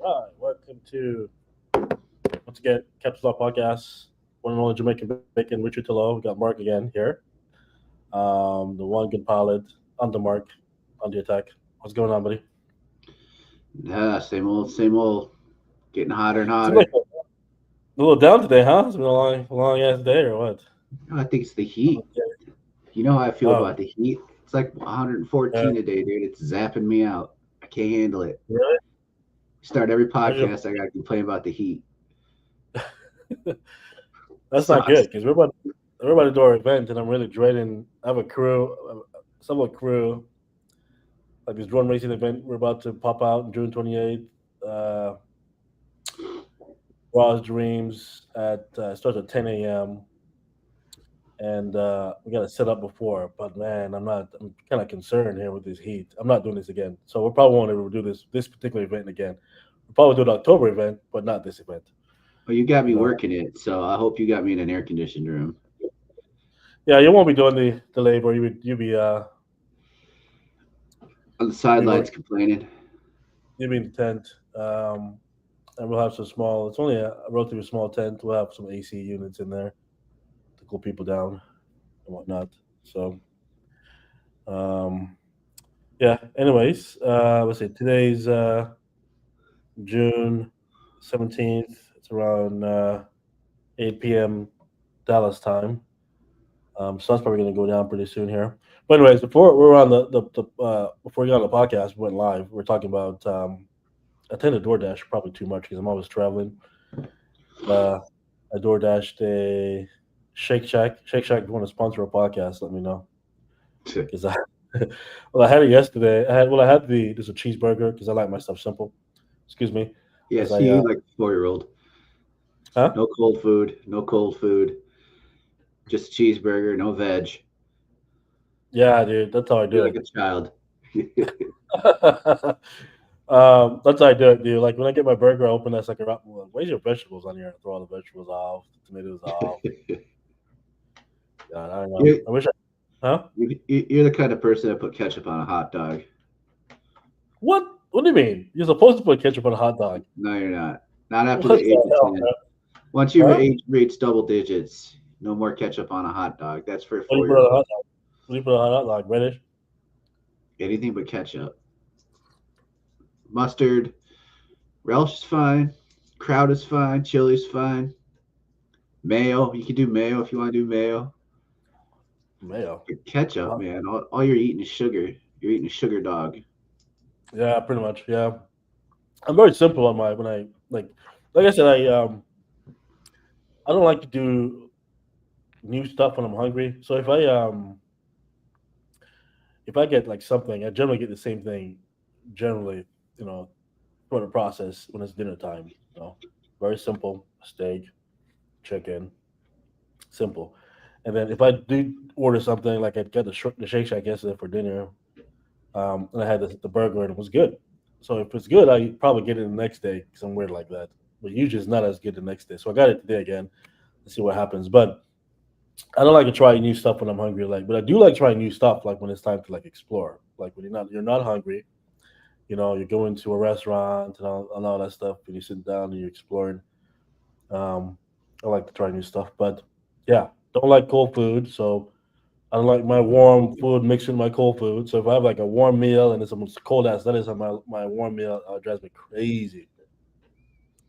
Hi, welcome to once again CptsLogs podcast. One and only Jamaican bacon, Richard Tillo. We got Mark again here. The one good pilot on the mark, on the attack. What's going on, buddy? Yeah, same old. Getting hotter and Seems like hotter. a little down today, huh? It's been a long ass day, or what? I think it's the heat. You know how I feel Oh, about the heat? It's like yeah. 114 today, dude. It's zapping me out. I can't handle it. Really? Start every How's your- podcast, I got to complain about the heat. That's not Sucks. good because we're about to do our event, and I'm really dreading. I have a crew, somewhat crew, like this drone racing event. We're about to pop out on June 28th. Uh, Raw's Dreams at starts at 10 a.m. and we got to set up before. But man, I'm kind of concerned here with this heat. I'm not doing this again. So we probably won't ever do this particular event again. We'll probably do the October event, but not this event. Well, you got You me know. working it, so I hope you got me in an air conditioned room. Yeah, you won't be doing the labor. On the You be sidelines work complaining. you be in the tent. And we'll have some small. It's only a relatively small tent. We'll have some AC units in there to cool people down and whatnot. So um, yeah. Anyways, let's see. Today's June 17th. It's around 8 p.m. Dallas time. So that's probably going to go down pretty soon here. But anyways, before we're on before we got on the podcast, we went live. We're talking about I tend to DoorDash probably too much because I'm always traveling. Uh, I DoorDashed a Shake Shack. Shake Shack, if you want to sponsor a podcast, let me know because I well I had it yesterday. I had the this a cheeseburger because I like my stuff simple. Excuse me, Yeah, as I see you like a 4-year-old. huh. No cold food, no cold food. Just a cheeseburger, no veg. Yeah, dude, that's how I You're do like it. a child. That's how I do it, dude. Like when I get my burger, I open that second wrap. Like, where's your vegetables on here? Throw all the vegetables off, the tomatoes off. God, I don't know. you're, I wish I. Huh? you're the kind of person that put ketchup on a hot dog. What? What do you mean? You're supposed to put ketchup on a hot dog. No, you're not. Not after What the age the of hell, 10. man? Once your Huh? age reaches double digits, no more ketchup on a hot dog. That's for a What do you four put year on a old. hot dog? What do you put on a hot dog? Reddish? Anything but ketchup. Mustard, relish is fine. Kraut is fine. Chili is fine. Mayo, you can do mayo if you want to do mayo. Mayo. But ketchup, Wow. man, all you're eating is sugar. You're eating a sugar dog. Yeah, pretty much. Yeah, I'm very simple on my when I like I said I don't like to do new stuff when I'm hungry. So if I get like something, I generally get the same thing. Generally, you know, for the process when it's dinner time. Very simple: steak, chicken, simple. And then if I do order something like I got the Shake Shack yesterday for dinner, and I had the burger and it was good. So if it's good, I probably get it the next day somewhere like that. But usually it's not as good the next day. So I got it today again. Let's see what happens. But I don't like to try new stuff when I'm hungry. But I do like trying new stuff like when it's time to like explore. Like when you're not hungry. You're going to a restaurant and all that stuff, and you sit down and you're exploring. Um, I like to try new stuff, but yeah, don't like cold food. So I don't like my warm food mixed with my cold food. So if I have like a warm meal and it's some cold ass lettuce on my warm meal, it drives me crazy.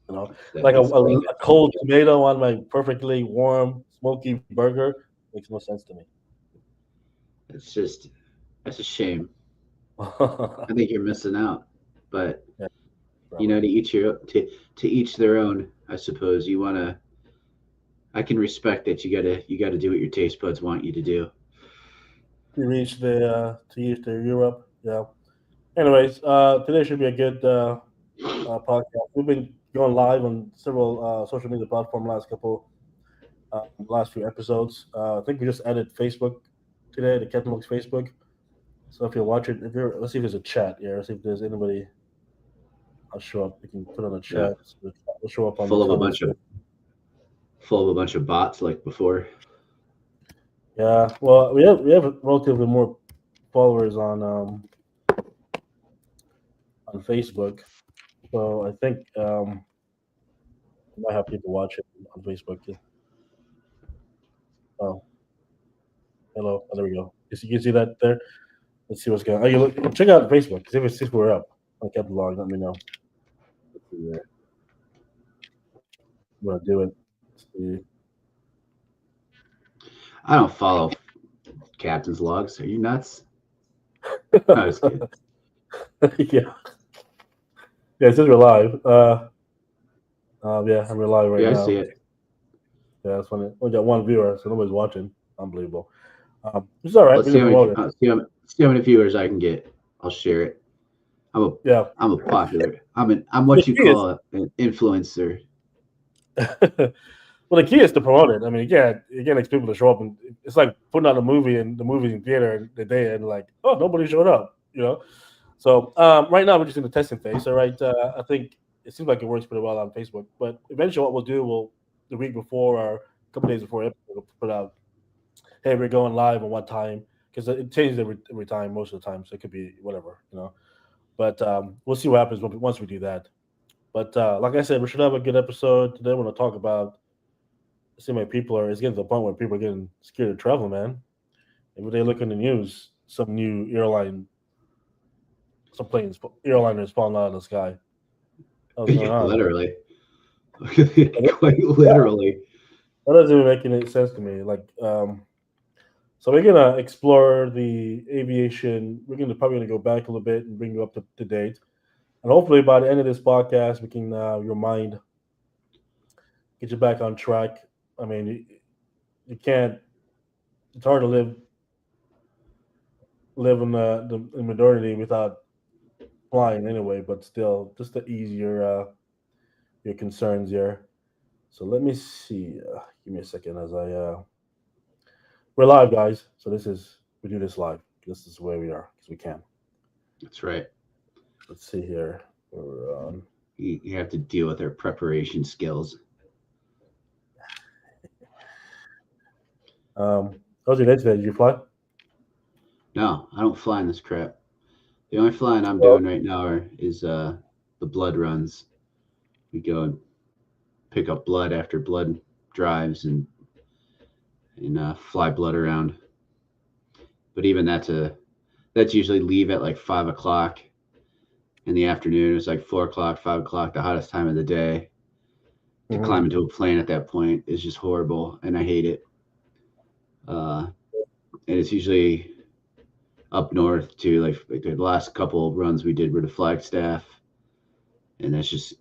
Like a, That's a, a cold tomato on my perfectly warm smoky burger makes no sense to me. that's just that's a shame. I Yeah, think you're missing out. But probably. to each their own. I suppose you wanna. I can respect that. You gotta do what your taste buds want you to do. To Europe. Yeah. Anyways, today should be a good podcast. We've been going live on several social media platforms last few episodes. I think we just added Facebook today, the Captain Looks Facebook. So if you're watching, let's see if there's a chat here. Let's see if there's anybody. I'll show up. You can put on a Yeah, chat. So we'll show up on the full of a comments bunch of here. bots like before. Yeah. Well, we have relatively more followers on Facebook. So I think I might have people watch it on Facebook. Oh, hello. Oh, there we go. You can see that there. Let's see what's going on. Oh, you look, check out Facebook. See if we're up on CptsLogs. Let me know. Let's see here. I'm gonna do it. Let's see. I don't follow captain's logs. Are you nuts? No, I was kidding. Yeah. Yeah, it says we're live. Yeah, we're live right Yeah, I see now. it. Yeah, that's funny. We got one viewer, so nobody's watching. Unbelievable. It's all right. Let's We see can how many promote it. see how many viewers I can get. I'll share it. I'm a Yeah. I'm a popular. I'm The what you key is call an influencer. well, the key is to promote it. I mean, you can't expect people to show up, and it's like putting out a movie and the movie's in theater the day, and like, oh, nobody showed up. So right now we're just in the testing phase. So right, I think it seems like it works pretty well on Facebook. But eventually, what we'll do, we'll the week before or a couple days before episode, we'll put out, hey, we're going live at what time, because it changes every time most of the time, so it could be whatever. But we'll see what happens once we do that. But like I said, we should have a good episode today. We're going to talk about. It seems like people are. It's getting to the point where people are getting scared to travel, man. Every day, look in the news, some new some airliners falling out of the sky. What's going Yeah, on? literally. Yeah, Quite literally. that doesn't even make any sense to me. So we're gonna explore the aviation. We're probably gonna go back a little bit and bring you up to date. And hopefully by the end of this podcast, we can your mind get you back on track. I mean, you can't. It's hard to live in modernity without flying anyway. But still, just to ease your concerns here. So let me see. Give me a second as we're live, guys. So we do this live. This is where we are because we can. That's right. Let's see here. We're on. You have to deal with our preparation skills. How's your day today? Did you fly? No, I don't fly in this crap. The only flying I'm Well, doing right now is the blood runs. We go and pick up blood after blood drives and fly blood around. But even that's usually leave at like 5 o'clock in the afternoon. It's like 4 o'clock, 5 o'clock, the hottest time of the day. To mhm. climb into a plane at that point is just horrible, and I hate it. And it's usually up north too. Like the last couple runs we did were to Flagstaff, and that's just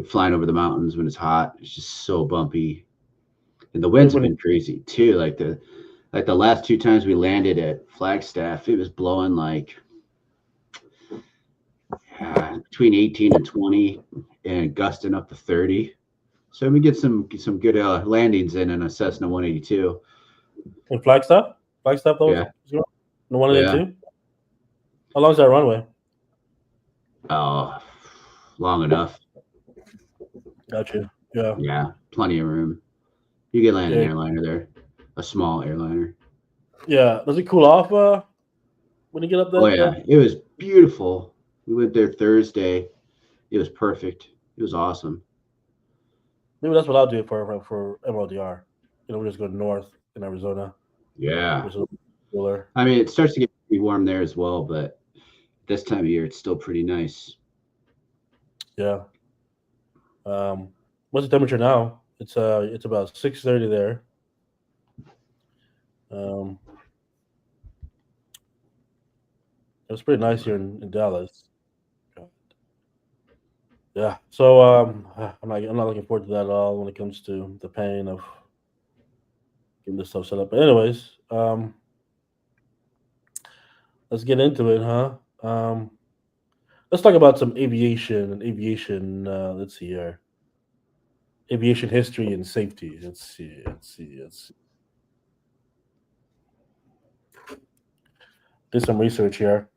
flying over the mountains when it's hot. It's just so bumpy, and the winds have When been crazy too. Like the last two times we landed at Flagstaff, it was blowing like between 18 and 20, and gusting up to 30. So we get some good landings in a Cessna 182. in Flagstaff, that was Yeah, the one and yeah. two. How long is that runway? Oh, long enough. Gotcha. Yeah, Yeah, plenty of room. You could land an yeah, airliner there, a small airliner. yeah. Does it cool off when you get up Oh that? yeah, it was beautiful. We went there Thursday. It was perfect. It was awesome. Maybe that's what I'll do for MLDR. We just go north in Arizona, Yeah. which is a little cooler. I mean, it starts to get pretty warm there as well, but this time of year it's still pretty nice. Yeah. What's the temperature now? It's about 6:30 there. Um, it was pretty nice here in Dallas. Yeah. So I'm not looking forward to that at all when it comes to the pain of getting this stuff set up. But anyways, let's get into it, huh? Let's talk about some aviation and aviation. Let's see here. Aviation history and safety. Let's see. Let's see. Let's see. Do some research here.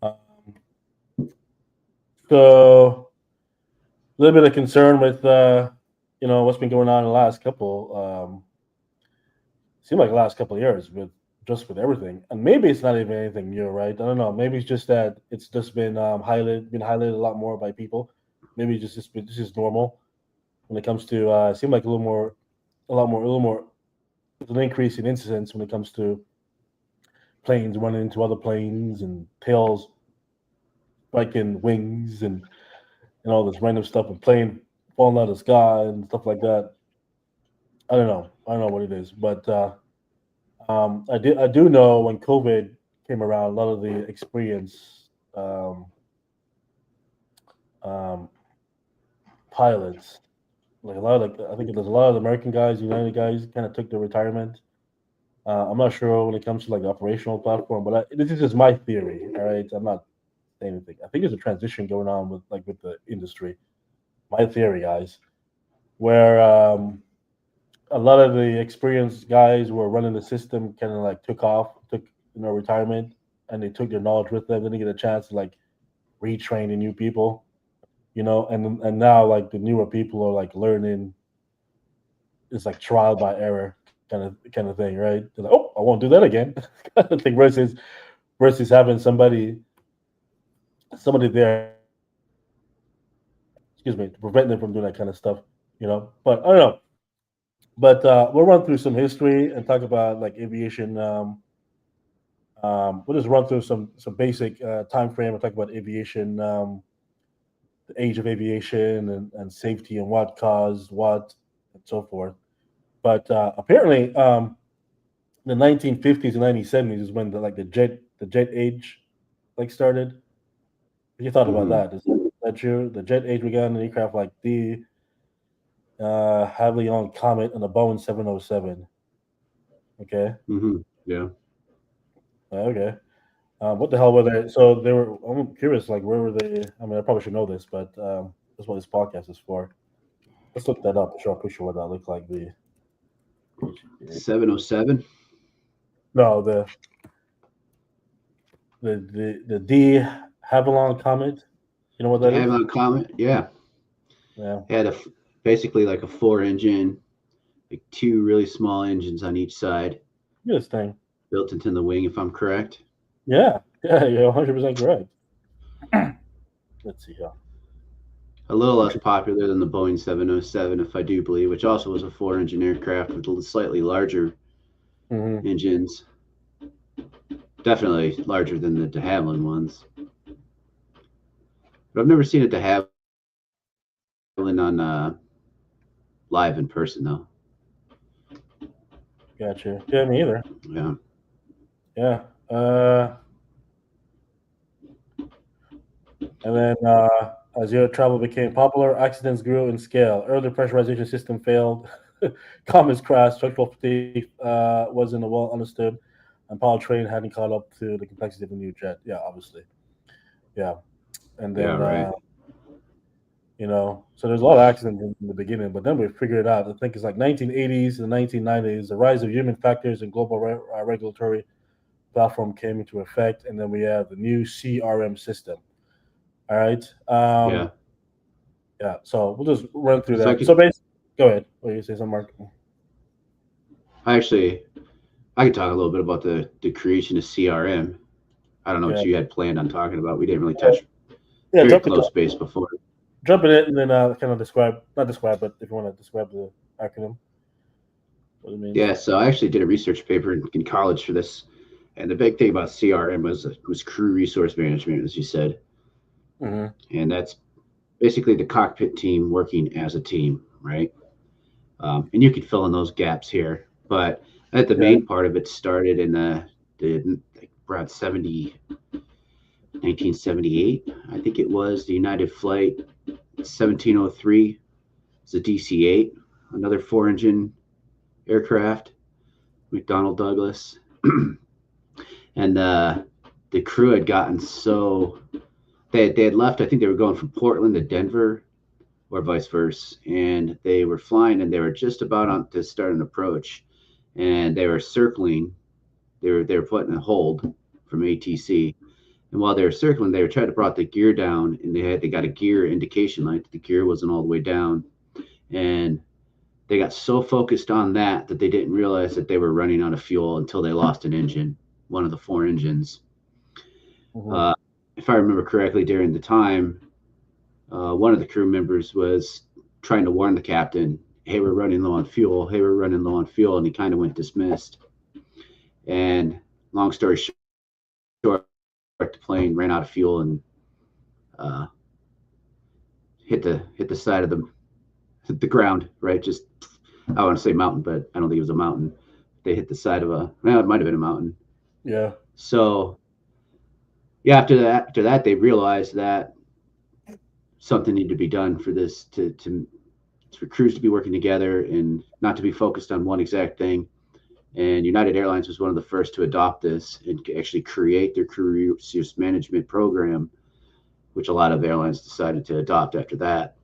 Um, so a little bit of concern with what's been going on in the last couple. Seemed like the last couple of years with just with everything. And maybe it's not even anything new, right? I don't know. Maybe it's just that it's just been highlighted a lot more by people. Maybe it's just normal when it comes to it seemed like a little more. There's an increase in incidents when it comes to planes running into other planes and tails striking wings and all this random stuff and plane falling out of the sky and stuff like that. I don't know. I don't know what it is, but I do know when COVID came around, a lot of the experienced um, pilots, like a lot of I think there's a lot of the American guys, United guys, kind of took their retirement. I'm not sure when it comes to like the operational platform, but this is just my theory. All right, I'm not saying anything. I think there's a transition going on with the industry. My theory, guys, where a lot of the experienced guys who were running the system kind of like took retirement, and they took their knowledge with them. Then they get a chance to like retrain the new people, and now like the newer people are like learning. It's like trial by error kind of thing, right? They're like, oh, I won't do that again. Kind of thing versus having somebody there, excuse me, to prevent them from doing that kind of stuff, But I don't know. But we'll run through some history and talk about like aviation. We'll just run through some basic time frame and talk about aviation, the age of aviation and safety and what caused what and so forth. But apparently, the 1950s and 1970s is when the jet age like started. What you thought about Mm-hmm. that? Is that true? The jet age began in aircraft like the heavily on Comet and the Boeing 707. Okay, Mm-hmm. Yeah. okay. What the hell were they? So they were. I'm curious. Like, where were they? I mean, I probably should know this, but that's what this podcast is for. Let's look that up. Show a picture of what that looked like. The 707. no, the D Havilland Comet. You know what The that is? Havilland Comet. Yeah. Yeah, Had basically like a four engine, like two really small engines on each side, this thing. built into the wing, if I'm correct. Yeah, yeah, you're 100% correct. Let's see here. A little less popular than the Boeing 707, if I do believe, which also was a four engine aircraft with slightly larger Mm-hmm. engines. Definitely larger than the de Havilland ones. But I've never seen a de Havilland on live in person, though. Gotcha. Yeah, me either. Yeah. Yeah. And then as air travel became popular, accidents grew in scale. Early pressurization system failed. Comets crashed. Structural fatigue wasn't well understood, and powertrain hadn't caught up to the complexity of a new jet. Yeah, obviously. Yeah. And Yeah, then right. so there's a lot of accidents in the beginning, but then we figured it out. I think it's like 1980s and 1990s, the rise of human factors and global regulatory platform came into effect, and then we have the new CRM system. All right. Yeah. Yeah. So we'll just run through So I that. So could basically, go ahead. What do you say, something, Mark? I actually I could talk a little bit about the creation of CRM. I don't know what Yeah. you had planned on talking about. We didn't really touch Yeah. very close base before. Jump in it, and then kind of not describe, but if you want to describe the acronym, what it means. Yeah, so I actually did a research paper in college for this, and the big thing about CRM was crew resource management, as you said, Mm-hmm. and that's basically the cockpit team working as a team, right? And you could fill in those gaps here, but at the Yeah. main part of it started in the like around 1978, I think it was the United Flight 1703. It's a DC-8, another four-engine aircraft, McDonnell Douglas, and the crew had gotten so they had left. I think they were going from Portland to Denver, or vice versa, and they were flying, and they were just about on to start an approach, and they were circling. They were putting a hold from ATC, and while they were circling, they were trying to brought the gear down, and they got a gear indication light. The gear wasn't all the way down, and they got so focused on that they didn't realize that they were running out of fuel until they lost an engine, one of the 4 engines. Mm-hmm. If I remember correctly, during the time, one of the crew members was trying to warn the captain, "Hey, we're running low on fuel. Hey, we're running low on fuel," and he kind of went dismissed. And long story short, the plane ran out of fuel and uh, hit the side of the ground, right? Just, I want to say mountain, but I don't think it was a mountain. They hit the side of well, it might have been a mountain. Yeah. So yeah, after that, they realized that something needed to be done for this for crews to be working together and not to be focused on one exact thing. And United Airlines was one of the first to adopt this and actually create their crew resource management program, which a lot of airlines decided to adopt after that.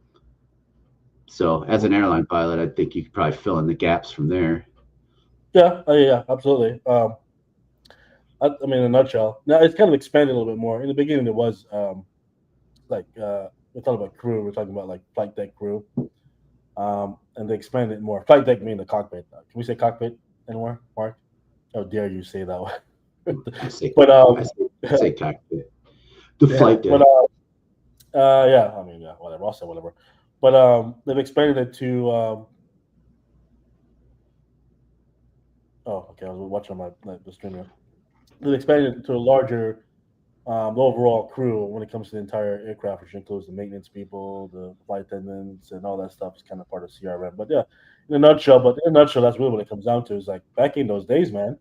So, as an airline pilot, I think you could probably fill in the gaps from there. Yeah. Yeah. Absolutely. I mean, in a nutshell. Now it's kind of expanded a little bit more. In the beginning, it was like we're talking about crew. We're talking about like flight deck crew, and they expanded it more. Flight deck meaning the cockpit. Can we say cockpit anymore, Mark? How dare you say that one? I say, But I say, I say cockpit. The yeah, flight but deck. yeah. I mean, yeah, whatever. I'll say whatever. But they've expanded it to. Oh, okay. I was watching my the stream here. They've expanded it to a larger overall crew when it comes to the entire aircraft, which includes the maintenance people, the flight attendants, and all that stuff is kind of part of CRM. But yeah, in a nutshell, that's really what it comes down to. Is like back in those days, man.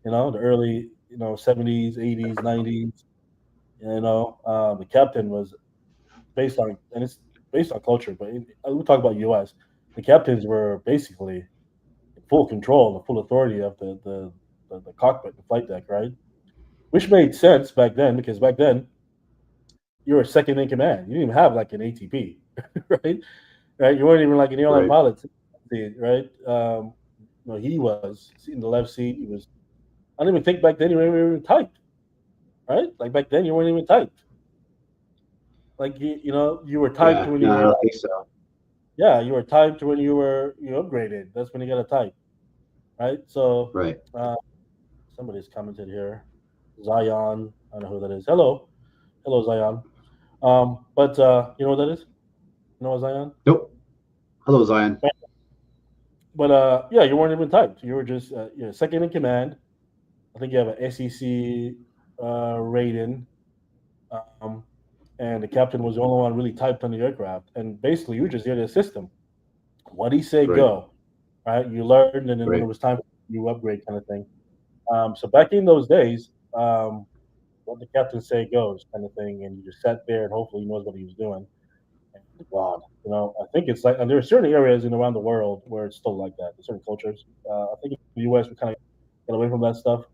The early 70s, 80s, 90s. The captain was based on, and it's based on culture. But we talk about U.S. The captains were basically in full control, the full authority of the cockpit, the flight deck, right? Which made sense back then because back then you were second in command. You didn't even have like an ATP, right? Right. You weren't even like an airline Right. pilot, right? He was in the left seat. He was. I don't even think back then you weren't even typed, right? Like back then you weren't even typed. Like you were typed Yeah. when you No, I were. don't think so. Yeah, you were typed when you upgraded. That's when you got a type, right? So Right. uh, somebody's commented here. Zion, I don't know who that is. Hello, Zion. But you know what that is? You know what Zion? Nope. Hello, Zion. But yeah, you weren't even typed. You were just second in command. I think you have an SEC rating, um, and the captain was the only one really typed on the aircraft. And basically, you were just there to assist him. What he say, Right. go. Right? You learned, and then when it Right. was time, you upgrade, kind of thing. So back in those days, what the captain say goes, kind of thing, and you just sat there and hopefully he knows what he was doing. And God, I think it's like, and there are certain areas in around the world where it's still like that. There's certain cultures. I think in the U.S. we kind of get away from that stuff.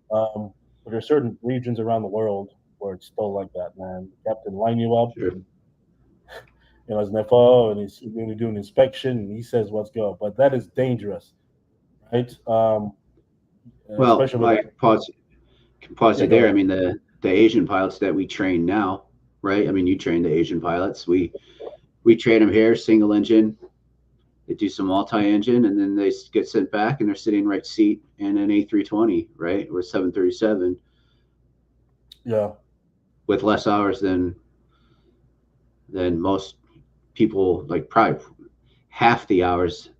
But there's certain regions around the world where it's still like that, man. The captain line you up, Sure. and as an FO, and he's going to do an inspection, and he says, "Let's go." But that is dangerous, right? Well, Especially with I can pause yeah, you go there. ahead. I mean, the Asian pilots that we train now, right? I mean, you train the Asian pilots. We train them here, single engine. They do some multi-engine, and then they get sent back, and they're sitting right seat in an A320, right, or 737, Yeah, with less hours than most people, like probably half the hours,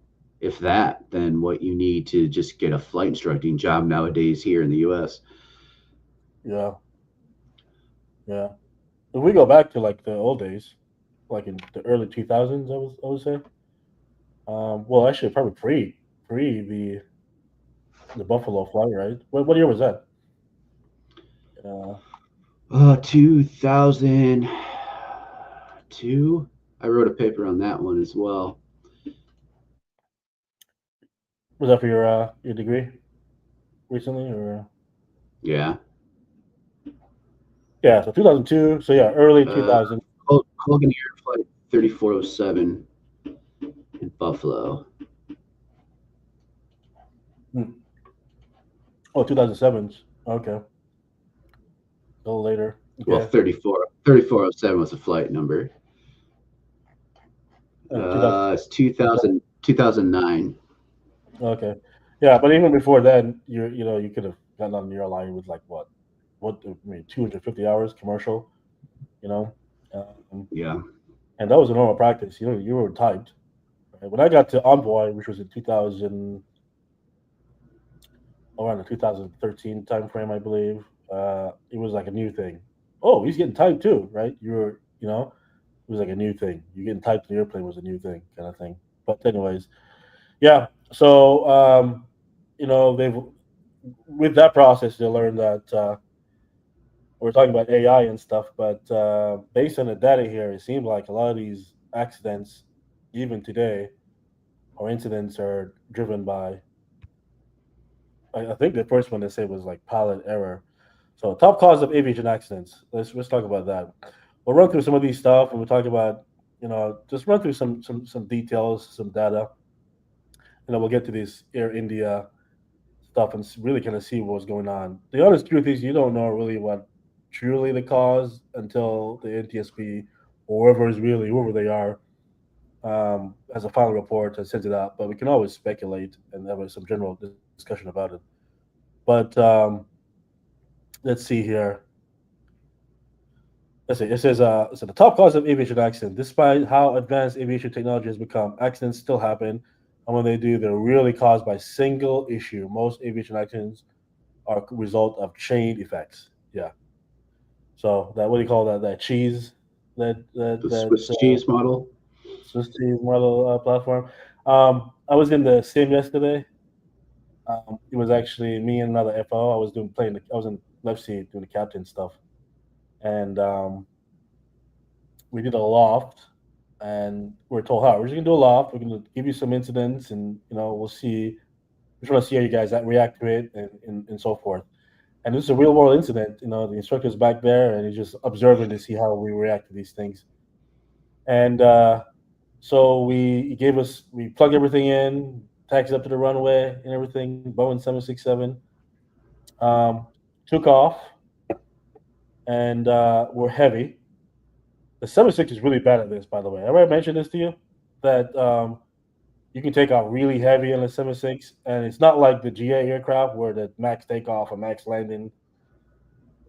if that, than what you need to just get a flight instructing job nowadays here in the U.S. yeah, yeah. If we go back to like the old days, like in the early 2000s, I would say. Well, actually, probably pre the Buffalo flight, right? What year was that? Uh, 2002. I wrote a paper on that one as well. was that for your degree recently, or Yeah. yeah? So 2002. So yeah, early Uh, 2000. Colgan Air Flight 3407 in Buffalo. Hmm. Oh, 2007s. Okay, a little later. Well, Okay, 3407 was a flight number. 2000. It's 2000. 2009. Okay, yeah, but even before then, you could have gotten on your line with like what I mean, 250 hours commercial, you know, um, Yeah. and that was a normal practice. You were typed. Right? When I got to Envoy, which was in 2000, around the 2013 time frame, I believe, it was like a new thing. Oh, he's getting typed too, right? It was like a new thing. You getting typed in the airplane was a new thing, kind of thing. But anyways, yeah. So they've with that process they learned that we're talking about AI and stuff, but based on the data here, it seems like a lot of these accidents, even today, or incidents, are driven by. I think the first one they said was like pilot error. So top cause of aviation accidents. Let's talk about that. We'll run through some of these stuff, and we'll talk about just run through some details, some data. We'll get to this Air India stuff and really kind of see what's going on. The honest truth is, you don't know really what truly the cause until the NTSB or whoever they are, has a final report and sends it out. But we can always speculate and have some general discussion about it. But let's see here. Let's see. It says, so the top cause of aviation accident, despite how advanced aviation technology has become, accidents still happen. And when they do, they're really caused by single issue. Most aviation accidents are a result of chain effects. Yeah. So that what do you call that? That cheese, The Swiss that cheese model. Swiss cheese model platform. I was in the sim yesterday. It was actually me and another FO. I was in left seat doing the captain stuff, and we did a loft, and we are told, "How we're just gonna do a loft. We're gonna give you some incidents, and we'll see. We just want to see how you guys react to it, and so forth." And this is a real world incident. The instructor's back there, and he's just observing to see how we react to these things. And so we plug everything in, taxi up to the runway and everything. Boeing 767 um, took off, and we're heavy. The 76 is really bad at this, by the way. I already mentioned this to you that you can take off really heavy on the 76, and it's not like the GA aircraft where the max takeoff and max landing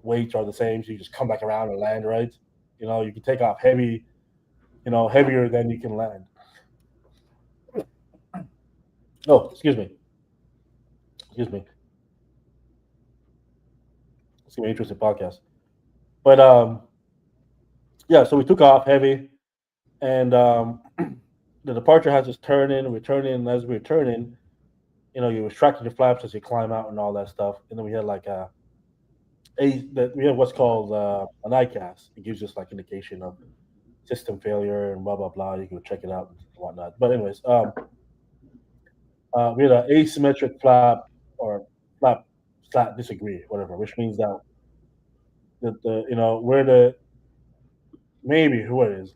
weights are the same, so you just come back around and land right. You can take off heavy, heavier than you can land. Oh, excuse me. It's gonna be an interesting podcast. But yeah, so we took off heavy, and the departure has us turning. We're turning, and as we're turning, you was tracking your flaps as you climb out and all that stuff. And then we had like we have what's called an ICAS. It gives us like indication of system failure and blah blah blah. You can check it out and whatnot. But anyways, we had an asymmetric flap or flap slat disagree, whatever, which means that where the maybe who it is,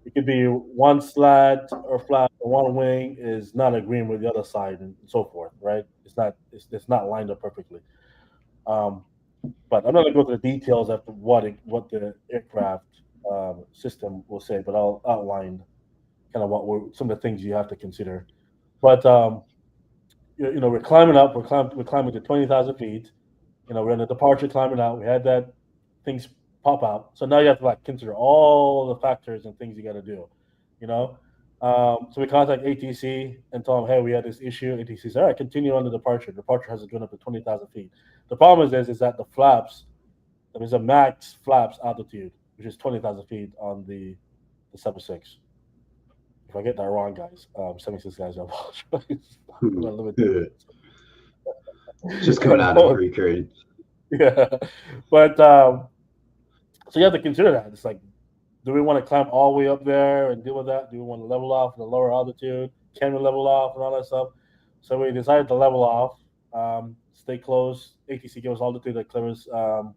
it could be one slat or flap or one wing is not agreeing with the other side and so forth, right? It's not lined up perfectly. Um, but I'm not gonna go to the details after what the aircraft system will say, but I'll outline kind of some of the things you have to consider. But we're climbing up. We're climbing to 20,000 feet. We're in the departure climbing out. We had that things pop out. So now you have to like consider all the factors and things you got to do. You know. So we contact ATC and tell them, hey, we had this issue. ATC says, all right, continue on the departure. Departure has gone up to 20,000 feet. The problem is that the flaps, there's a max flaps altitude, which is 20,000 feet on the 76. If I get that wrong, guys, 76 guys, I apologize. I'm a little bit Just coming out of different. recurring. Yeah, but so you have to consider that. It's like, do we want to climb all the way up there and deal with that? Do we want to level off at a lower altitude? Can we level off and all that stuff? So we decided to level off, stay close. ATC gives us altitude that clears, um,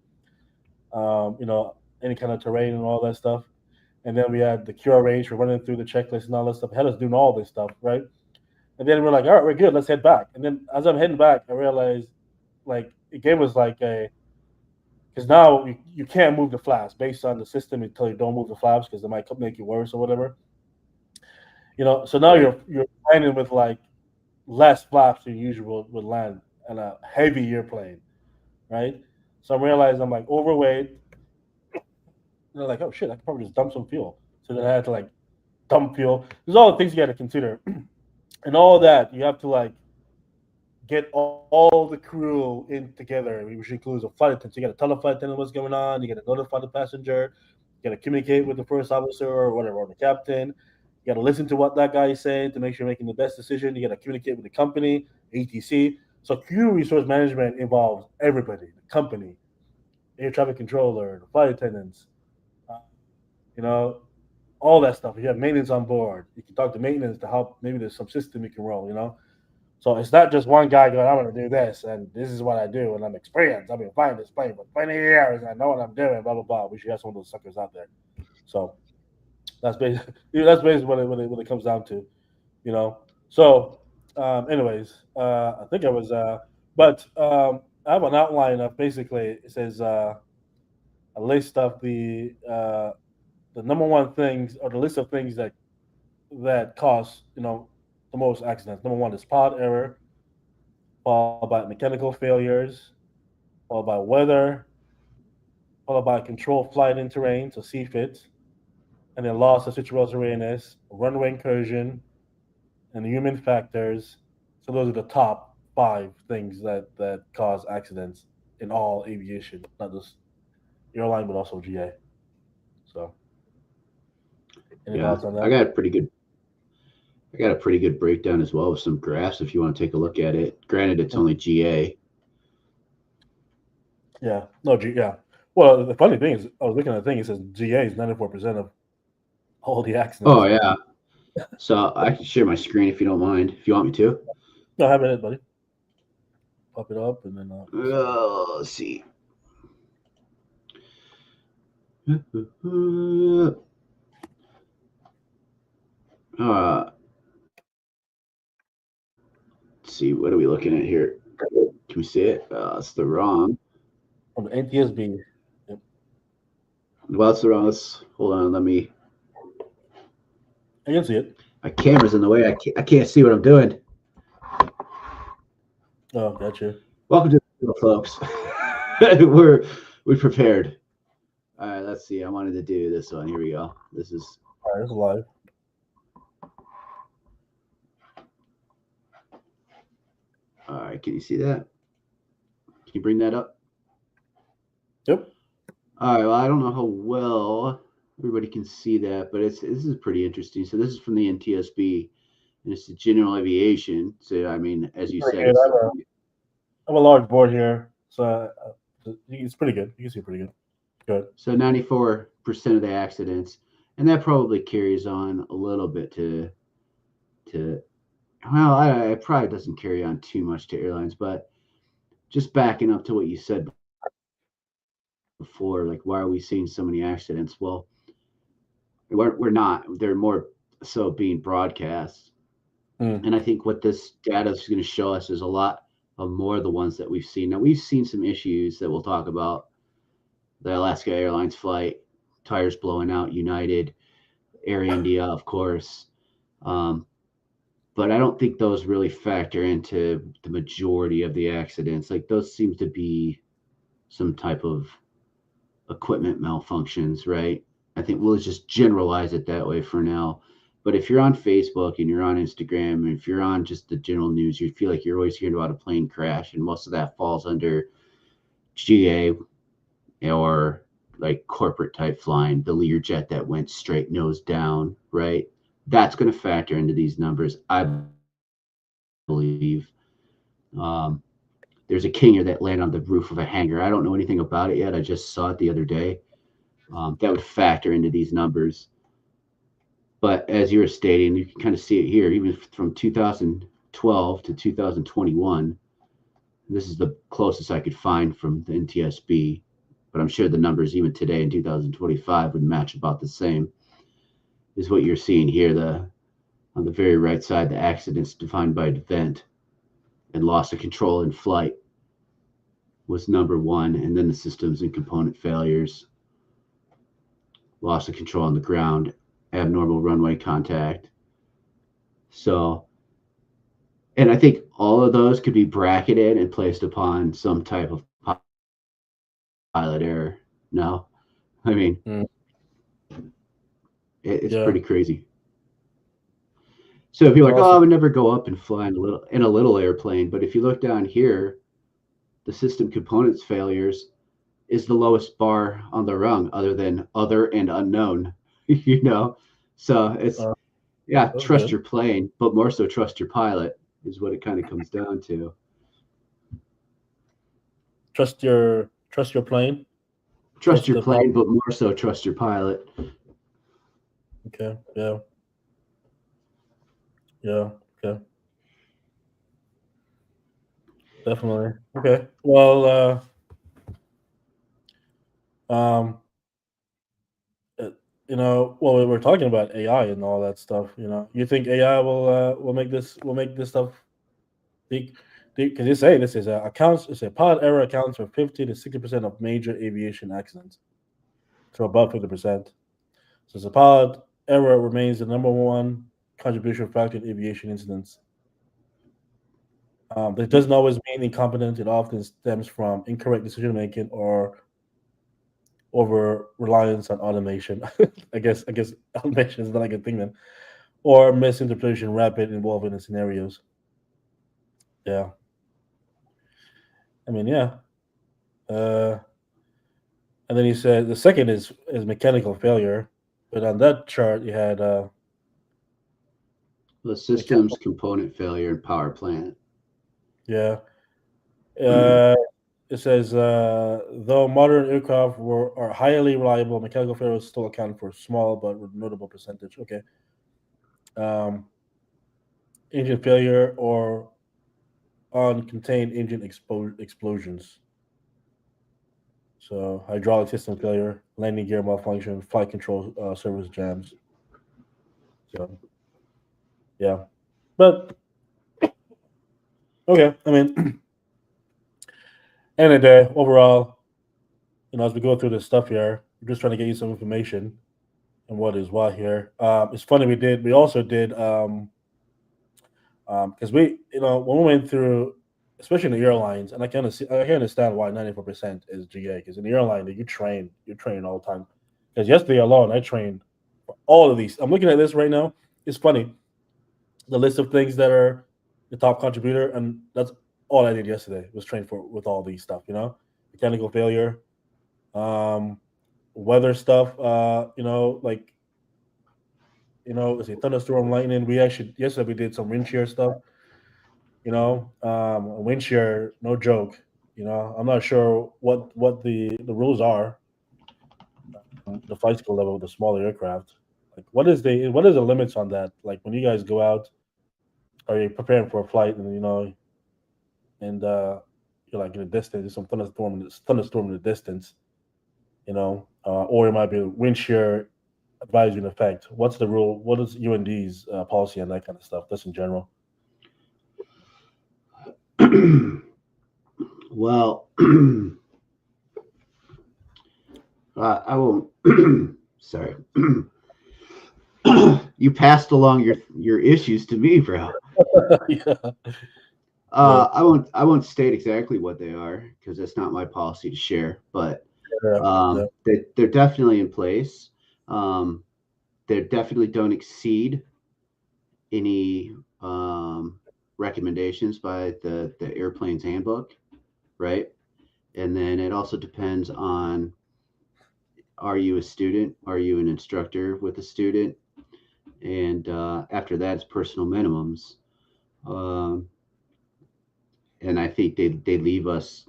you know, any kind of terrain and all that stuff. And then we had the QRH. We're running through the checklist and all that stuff. Had us doing all this stuff, right? And then we're like, all right, we're good. Let's head back. And then as I'm heading back, I realized like it gave us like a because now you can't move the flaps based on the system until you don't move the flaps because they might make it worse or whatever. So now Right. you're landing with like less flaps than usual would land on a heavy airplane, right? So I'm realizing I'm like overweight. And they're like, oh shit, I could probably just dump some fuel. So then I had to like dump fuel. There's all the things you got to consider, and all that you have to like get all the crew in together, which includes a flight attendant. So you got to tell the flight attendant what's going on. You got to notify the passenger. You got to communicate with the first officer or whatever, or the captain. You got to listen to what that guy is saying to make sure you're making the best decision. You got to communicate with the company, ATC. So crew resource management involves everybody: the company, air traffic controller, the flight attendants, uh, you know, all that stuff. If you have maintenance on board, you can talk to maintenance to help. Maybe there's some system you can roll. So it's not just one guy going, I'm going to do this, and this is what I do, and I'm experienced. I've been flying this plane for 20 years, and I know what I'm doing, blah, blah, blah. We should have some of those suckers out there. So that's basically, that's basically what it comes down to, you know. So, anyways, I think I was, but I have an outline of basically, it says a list of the number one things, or the list of things that cause, the most accidents. Number one is pod error, followed by mechanical failures, followed by weather, followed by control flight in terrain, so CFIT, and then loss of situational awareness, runway incursion, and human factors. So those are the top five things that cause accidents in all aviation, not just airline, but also GA. So, any Yeah, thoughts on I that? got a pretty good I got a pretty good breakdown as well with some graphs if you want to take a look at it. Granted, it's Mm. only GA. Yeah, no, yeah. Well, the funny thing is, I was looking at the thing. It says GA is 94% of all the Oh accidents. yeah. So I can share my screen if you don't mind. If you want me to. No, have it, buddy. Pop it up, and then let's see. Let's see. Uh, let's see. What are we looking at here? Can we see it? It's the wrong. On the NTSB. Yep. Well, it's the wrong. Let's hold on. Let me. I can see it. My camera's in the way. I can't see what I'm doing. Oh, gotcha. Welcome to the show, folks. We prepared. All right. Let's see. I wanted to do this one. Here we go. This is. All right, it's live. All right. Can you see that? Can you bring that up? Yep. All right. Well, I don't know how well everybody can see that, but this is pretty interesting. So this is from the NTSB, and it's the general aviation. So I mean, as you Pretty said, good. it's I have a large board here, so it's pretty good. You can see it pretty good. Good. so 94% of the accidents, and that probably carries on a little bit to well, it probably doesn't carry on too much to airlines, but just backing up to what you said before, like why are we seeing so many accidents? Well, we're not. They're more so being broadcast. Mm. And I think what this data is going to show us is a lot of more of the ones that we've seen. Now, we've seen some issues that we'll talk about: the Alaska Airlines flight, tires blowing out, United, Air India, of course. Um, but I don't think those really factor into the majority of the accidents. Like those seem to be some type of equipment malfunctions, right? I think we'll just generalize it that way for now. But if you're on Facebook and you're on Instagram, and if you're on just the general news, you feel like you're always hearing about a plane crash, and most of that falls under GA or like corporate type flying, the Learjet that went straight nose down, right? That's going to factor into these numbers, I believe. Um, there's a Kinger that landed on the roof of a hangar. I don't know anything about it yet. I just saw it the other day. That would factor into these numbers. But as you were stating, you can kind of see it here, even from 2012 to 2021. This is the closest I could find from the NTSB, but I'm sure the numbers even today in 2025 would match about the same. Is what you're seeing here. The on the very right side, the accidents defined by event and loss of control in flight was number one, and then the systems and component failures, loss of control on the ground, abnormal runway contact, So, and I think all of those could be bracketed and placed upon some type of pilot error. No, I mean, Mm, it's yeah. pretty crazy. So if you're And like, oh, also, I would never go up and fly in a little airplane, but if you look down here, the system components failures is the lowest bar on the rung, other than other and unknown. you know, so it's uh, yeah, that's trust good. your plane, but more so trust your pilot is what it kind of comes down to. Trust your plane. Trust Trust your the pilot. plane, but more so trust your pilot. Okay. Yeah. Yeah. Okay. Definitely. Okay. Well, um, uh, well, we were talking about AI and all that stuff. You think AI will make this stuff big? Because you say this is accounts. It's a pilot error accounts for 50 to 60% of major aviation accidents, so above 50%. So the pilot error remains the number one contribution factor in aviation incidents. But it doesn't always mean incompetent. It often stems from incorrect decision making or over reliance on automation. I guess automation is not a good thing then, or misinterpretation, rapid involvement in scenarios. Yeah, I mean, yeah. Uh, and then he said the second is mechanical failure, but on that chart you had The systems mechanical. component failure in power plant. Yeah, uh, it says though modern aircraft are highly reliable, mechanical failures still account for a small but notable percentage. Okay, um, engine failure or uncontained engine explosions. So hydraulic system failure, landing gear malfunction, flight control service jams. So yeah, but okay. I mean, end of the day, overall, as we go through this stuff here, we're just trying to get you some information and what is what here. It's funny we also did because when we went through, especially in the airlines, and I can understand why 94% is GA because in the airline that you're training all the time. Because yesterday alone, I trained for all of these. I'm looking at this right now. It's funny the list of things that are the top contributor, and that's all I did yesterday was train for with all these stuff. Mechanical failure, um, weather stuff. Like let's say thunderstorm, lightning. We actually yesterday we did some wind shear stuff. Wind shear, no joke. I'm not sure what the rules are. The flight school level with the smaller aircraft. Like, what is the limits on that? Like when you guys go out, are you preparing for a flight, and you're like in the distance, there's some thunderstorm in the distance, or it might be wind shear advisory in effect. What's the rule? What is UND's policy on that kind of stuff? Just in general. well, I won't. Sorry. You passed along your issues to me, bro. Yeah, yeah, I won't state exactly what they are because that's not my policy to share. But yeah, yeah. they're definitely in place. Um, they definitely don't exceed any recommendations by the airplane's handbook, right? And then it also depends on, are you a student? Are you an instructor with a student? And after that, it's personal minimums. Um, and I think they leave us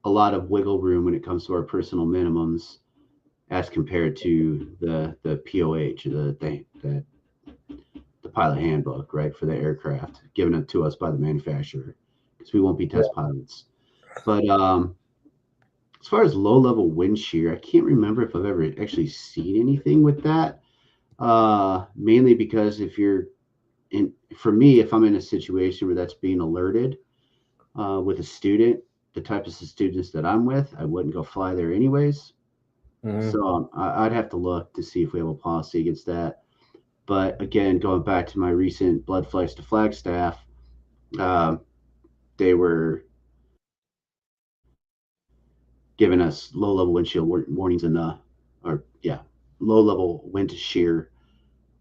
a lot of wiggle room when it comes to our personal minimums as compared to the POH, the pilot handbook, right, for the aircraft, given it to us by the manufacturer, because we won't be test pilots. But as far as low level wind shear, I can't remember if I've ever actually seen anything with that. Mainly because if you're for me, if I'm in a situation where that's being alerted with a student, the types of students that I'm with, I wouldn't go fly there anyways. Hmm. So I'd have to look to see if we have a policy against that. But again, going back to my recent blood flights to Flagstaff, um, they were giving us low level wind chill warnings in the, or yeah, low level wind shear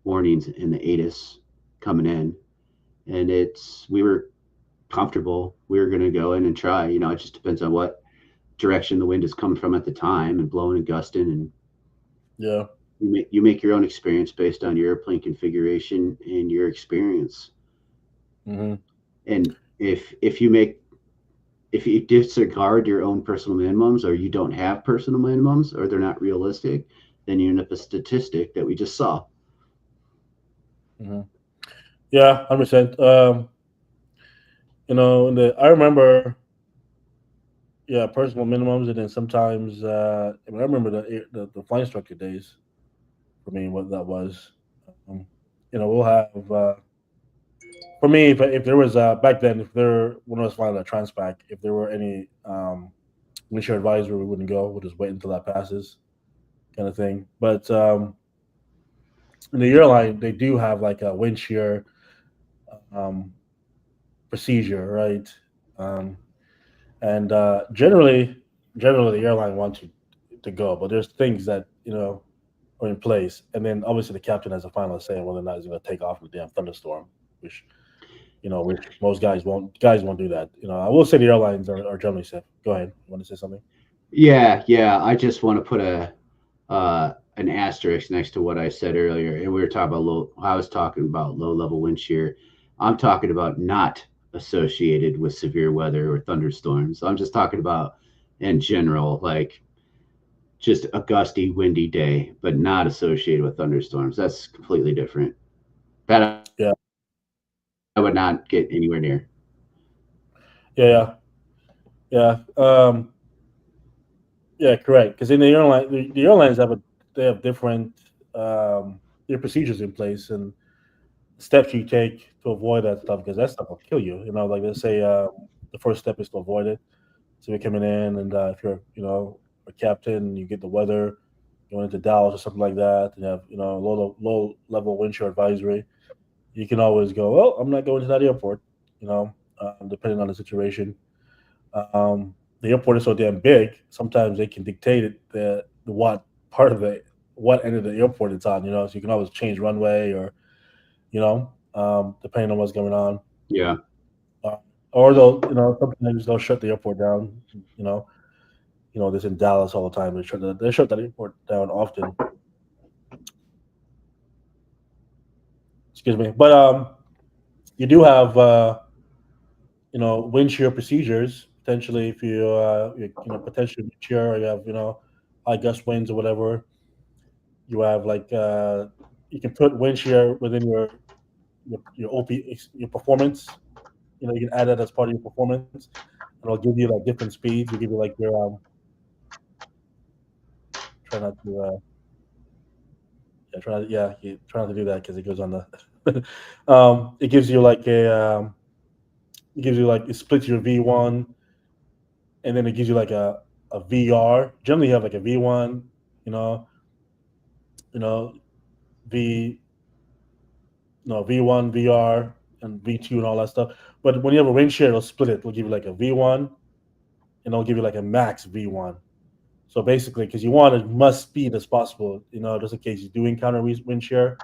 warnings in the ATIS coming in, and we were comfortable. We were going to go in and try. You know, it just depends on what direction the wind is coming from at the time and blowing and gusting, and Yeah. you make your own experience based on your airplane configuration and your experience. Mm-hmm. And if you disregard your own personal minimums, or you don't have personal minimums, or they're not realistic, then you end up a statistic that we just saw. Mm-hmm. Yeah, 100%. I remember, yeah, personal minimums, and then sometimes, I remember the flight instructor days for me, what that was. Um, we'll have, for me, if there was, back then, if there, when I was flying that Transpac, if there were any wind shear advisory, we wouldn't go. We'll just wait until that passes, kind of thing. But in the airline, they do have like a wind shear um, procedure, right? Um, and generally, the airline wants you to go, but there's things that are in place, and then obviously the captain has a final say on whether or not he's going to take off in the damn thunderstorm, which which most guys won't do that. I will say the airlines are generally safe. Go ahead. You want to say something? Yeah. I just want to put an asterisk next to what I said earlier. And we were talking about low. I was talking about low level wind shear. I'm talking about not associated with severe weather or thunderstorms. I'm just talking about in general, like just a gusty, windy day, but not associated with thunderstorms. That's completely different. That I would Yeah, not get anywhere near. yeah, yeah, yeah. Correct. Because in the airlines they have different their procedures in place and steps you take to avoid that stuff because that stuff will kill you. Like let's say the first step is to avoid it. So you're coming in, and if you're a captain, you get the weather going into Dallas or something like that, and you have low level wind shear advisory. You can always go, well, I'm not going to that airport. Depending on the situation. The airport is so damn big. Sometimes they can dictate it the what part of the what end of the airport it's on. So you can always change runway or depending on what's going on. Yeah. Uh, or sometimes they'll shut the airport down. You know, this in Dallas all the time. They shut that airport down often. Excuse me, but you do have wind shear procedures potentially if potentially wind shear or you have high gust winds or whatever. You have like you can put wind shear within your your performance. You can add that as part of your performance, and it'll give you like different speeds. It'll give you like your try not to try not to do that because it goes on the it gives you like it gives you like it splits your V1, and then it gives you like a VR. Generally, you have like a V1, you know, you know V no V1 VR and V2 and all that stuff. But when you have a wind shear, it'll split it. It'll give you like a V1, and it'll give you like a max V1. So basically, because you want as much speed as possible, just in case you do encounter wind shear,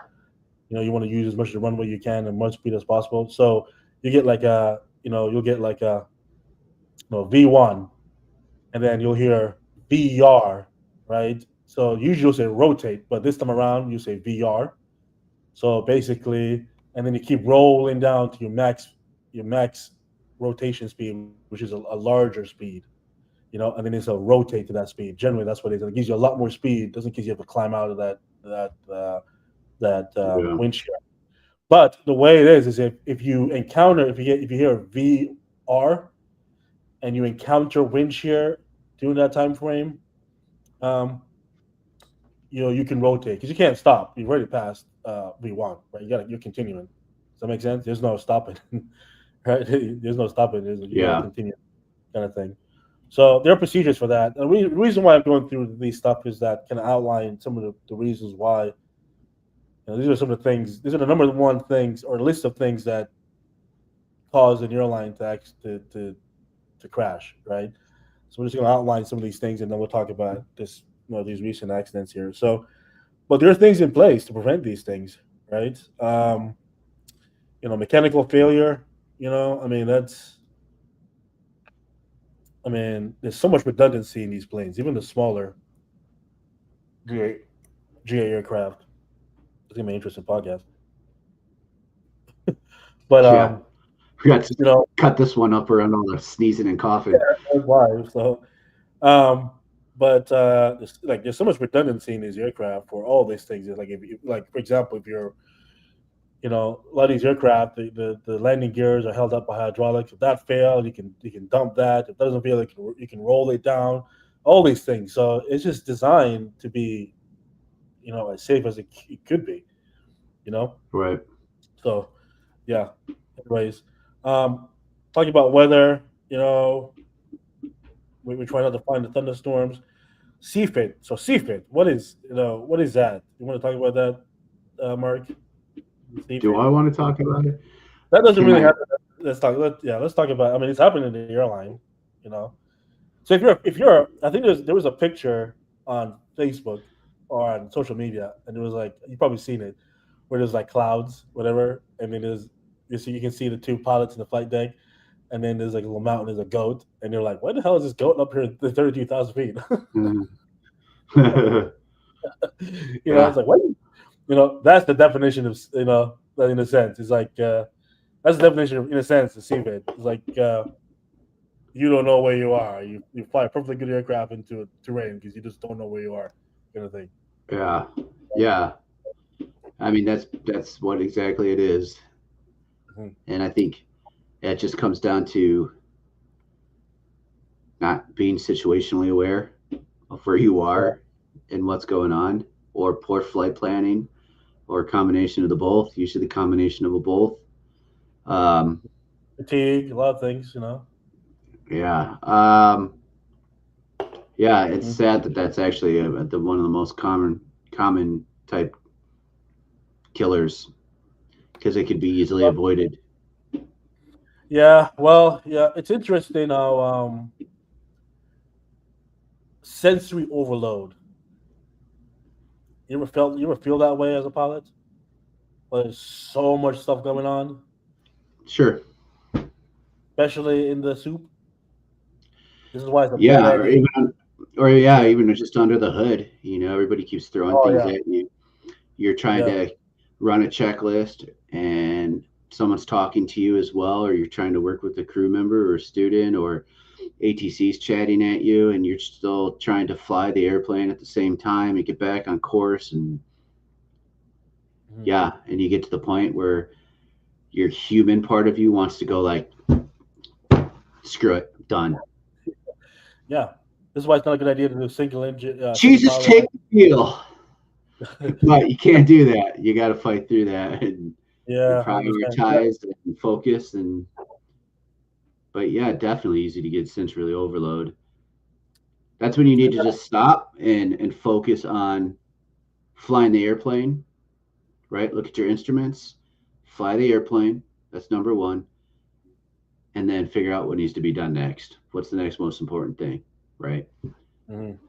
you want to use as much of the runway you can and much speed as possible. So you get like you'll get like a V1, and then you'll hear VR, right? So usually you'll say rotate, but this time around you say VR. So basically, and then you keep rolling down to your max rotation speed, which is a larger speed, and then it's a rotate to that speed. Generally, that's what it is. And it gives you a lot more speed. It doesn't give you have to climb out of that Yeah. wind shear. But the way it is if you hear VR and you encounter wind shear during that time frame, um, you can rotate because you can't stop. You've already passed V1, right? You're continuing. Does that make sense? There's no stopping, right? There's no stopping. You got to Yeah. continue, kind of thing. So there are procedures for that. And the reason why I'm going through these stuff is that can outline some of the reasons why These are some of the things. These are the number one things or list of things that cause an airline to crash, right? So we're just going to outline some of these things, and then we'll talk about this, these recent accidents here. So, but there are things in place to prevent these things, right? Mechanical failure. I mean, there's so much redundancy in these planes, even the smaller GA, GA aircraft. It's gonna be an interesting podcast. But Yeah, we got to you know, cut this one up around all the sneezing and yeah, coughing. that's why. So, um, but there's so much redundancy in these aircraft for all these things. It's like if you, like for example, if you're a lot of these aircraft, the landing gears are held up by hydraulics. If that fails, you can dump that. If it doesn't fail, you can roll it down. All these things. So it's just designed to be as safe as it could be. You know. Right. So yeah. Anyways, talking about weather. We try not to find the thunderstorms. CFIT. So CFIT. What is that? You want to talk about that, Mark? Do CFIT. I want to talk about it? That doesn't Can really I? happen. Let's talk about. I mean, it's happening in the airline. You know. So if you're, I think there was a picture on Facebook or on social media, and it was like you probably seen it, where there's like clouds, whatever, and then you can see the two pilots in the flight deck, and then there's like a little mountain, there's a goat, and you're like, what the hell is this goat up here at 32,000 feet? It's Yeah. like what? That's the definition of in a sense. It's like that's the definition of, in a sense, the seabed. It's like you don't know where you are. You fly a perfectly good aircraft into a terrain because you just don't know where you are, kind of thing. Yeah. Yeah. I mean, that's what exactly it is, Mhm. and I think it just comes down to not being situationally aware of where you Yeah. are and what's going on, or poor flight planning, or a combination of the both. Usually, the combination of the both. Um, Fatigue, a lot of things. yeah. Yeah. It's Mhm. sad that that's actually the one of the most common type killers because it could be easily avoided. Yeah, well, yeah, it's interesting how sensory overload. You ever feel that way as a pilot? Well, there's so much stuff going on, Sure. especially in the soup. This is why it's a bad Yeah, or idea. even or yeah, Yeah. even just under the hood. Everybody keeps throwing Oh things yeah. at you. You're trying Yeah. to run a checklist and someone's talking to you as well, or you're trying to work with a crew member or a student, or ATC's chatting at you, and you're still trying to fly the airplane at the same time and get back on course. And Mhm. yeah, and you get to the point where your human part of you wants to go like, screw it, done. Yeah. This is why it's not a good idea to do single Jesus, pilot. take the wheel. But you can't do that. You got to fight through that and Yeah, I understand. Yeah. prioritize and focus. But yeah, definitely easy to get sensory overload. That's when you need to just stop and focus on flying the airplane, right? Look at your instruments, fly the airplane. That's number one. And then figure out what needs to be done next. What's the next most important thing, right? Mhm.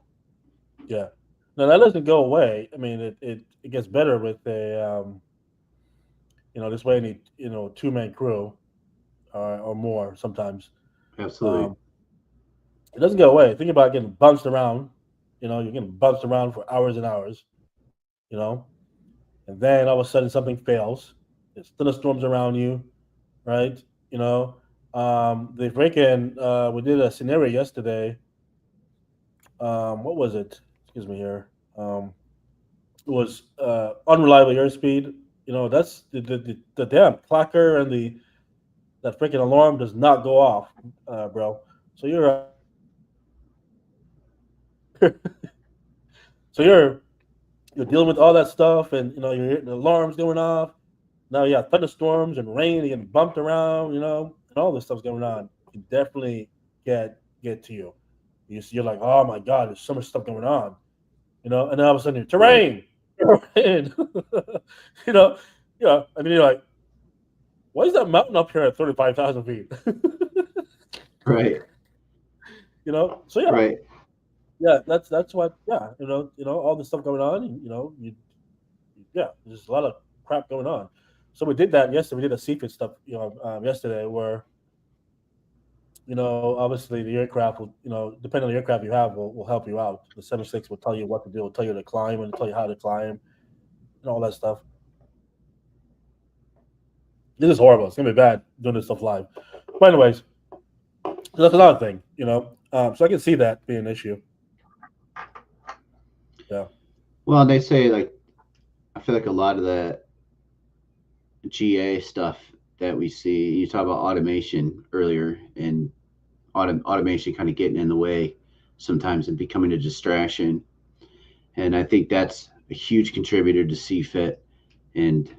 Yeah. No, that doesn't go away. I mean, it gets better with this way you need, 2-man crew or more sometimes. Absolutely. Um, it doesn't go away. Think about getting bounced around. You're getting bounced around for hours and hours, you know, and then all of a sudden something fails. There's thunderstorms around you, right? You know, the freaking, we did a scenario yesterday. What was it? Excuse me here. It was unreliable airspeed. That's the damn clacker and the that freaking alarm does not go off, bro. So so you're dealing with all that stuff, and the alarms going off. Now you got thunderstorms and rain, you're getting bumped around, and all this stuff's going on. It can definitely get to you. You're like, oh my god, there's so much stuff going on, and then all of a sudden, Right. terrain. And, you know, and then you're like, why is that mountain up here at 35,000 feet? Right. So yeah, Right. yeah, that's what, yeah, all this stuff going on, and yeah, there's a lot of crap going on. So we did that yesterday. We did a secret stuff, yesterday, where obviously the aircraft will, depending on the aircraft you have, will help you out. The 76 will tell you what to do, will tell you to climb, and tell you how to climb, and all that stuff. This is horrible. It's gonna be bad doing this stuff live. But anyways, so that's another thing, So I can see that being an issue. Yeah. Well, they say like I feel like a lot of the GA stuff that we see. You talk about automation earlier, and automation kind of getting in the way sometimes and becoming a distraction. And I think that's a huge contributor to CFIT and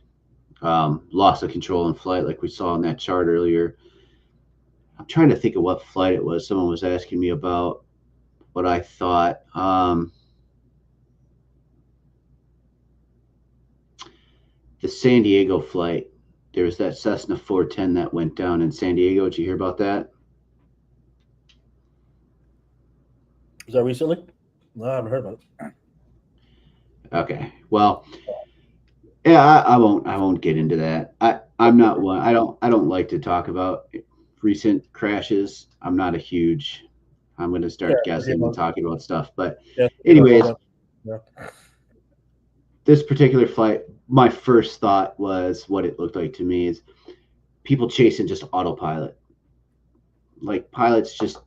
loss of control in flight, like we saw in that chart earlier. I'm trying to think of what flight it was. Someone was asking me about what I thought. The San Diego flight. There was that Cessna 410 that went down in San Diego. Did you hear about that? Was that recently? No, I haven't heard about it. Okay. Well, yeah, I won't get into that. I'm not one. I don't like to talk about recent crashes. I'm not a huge. I'm going to Yeah, start guessing and talking about stuff. But yeah, anyways, yeah. this particular flight, my first thought was what it looked like to me is people chasing just autopilot. Like pilots just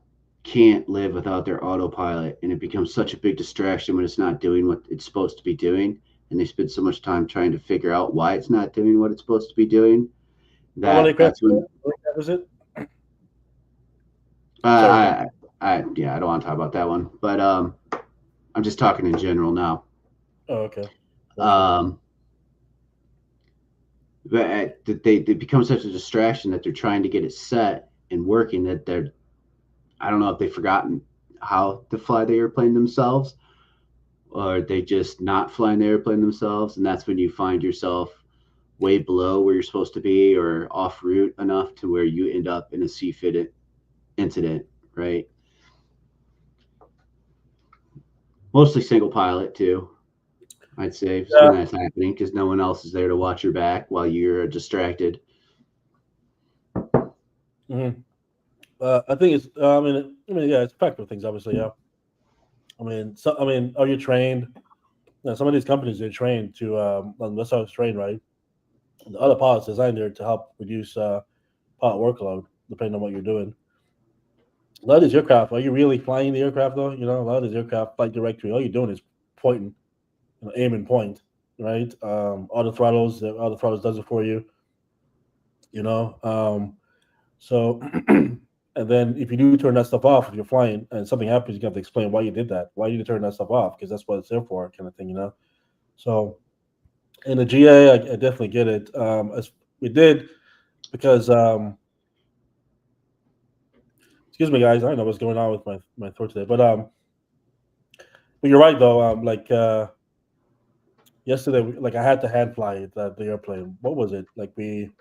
can't live without their autopilot, and it becomes such a big distraction when it's not doing what it's supposed to be doing, and they spend so much time trying to figure out why it's not doing what it's supposed to be doing How about that's when aircraft was it? uh, Sorry. yeah, I don't want to talk about that one, but I'm just talking in general now. Oh, okay. Gotcha. um but they become such a distraction that they're trying to get it set and working that they're, I don't know if they've forgotten how to fly the airplane themselves, or they just not flying the airplane themselves, and that's when you find yourself way below where you're supposed to be or off route enough to where you end up in a CFIT incident, right? Mostly single pilot too, I'd say, when Yeah. that's happening, because no one else is there to watch your back while you're distracted. hmm I think it's. Yeah, it's practical things, obviously. Yeah. Are you trained? Some of these companies they're trained to. That's how it's trained, right? The other pilots designed there to help reduce pilot workload, depending on what you're doing. A lot of these aircraft, are you really flying the aircraft though? A lot of these aircraft flight directory. All you're doing is pointing, aim and point, right? Auto throttles does it for you. You know, so and then if you do turn that stuff off, if you're flying and something happens, you have to explain why you did that. Why did you turn that stuff off? Because that's what it's there for, kind of thing. So in the GA, I definitely get it. As we did because excuse me, guys. I don't know what's going on with my throat today, but you're right though. Like yesterday, like I had to hand fly the airplane. What was it? Like we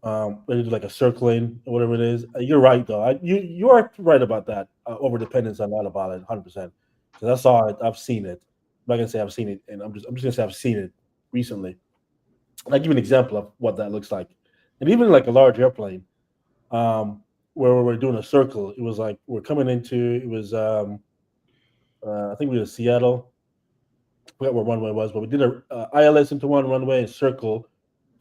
did like a circling or whatever it is. You're right though. You are right about that. Over dependence on autopilot, 100%. Because I saw it. I've seen it. I'm not gonna say I've seen it, and I'm just gonna say I've seen it recently. And I give you an example of what that looks like, and even like a large airplane, um, where we're doing a circle. It was like we're coming into. It was I think we were Seattle. I forgot where runway was, but we did a ILS into one runway and circle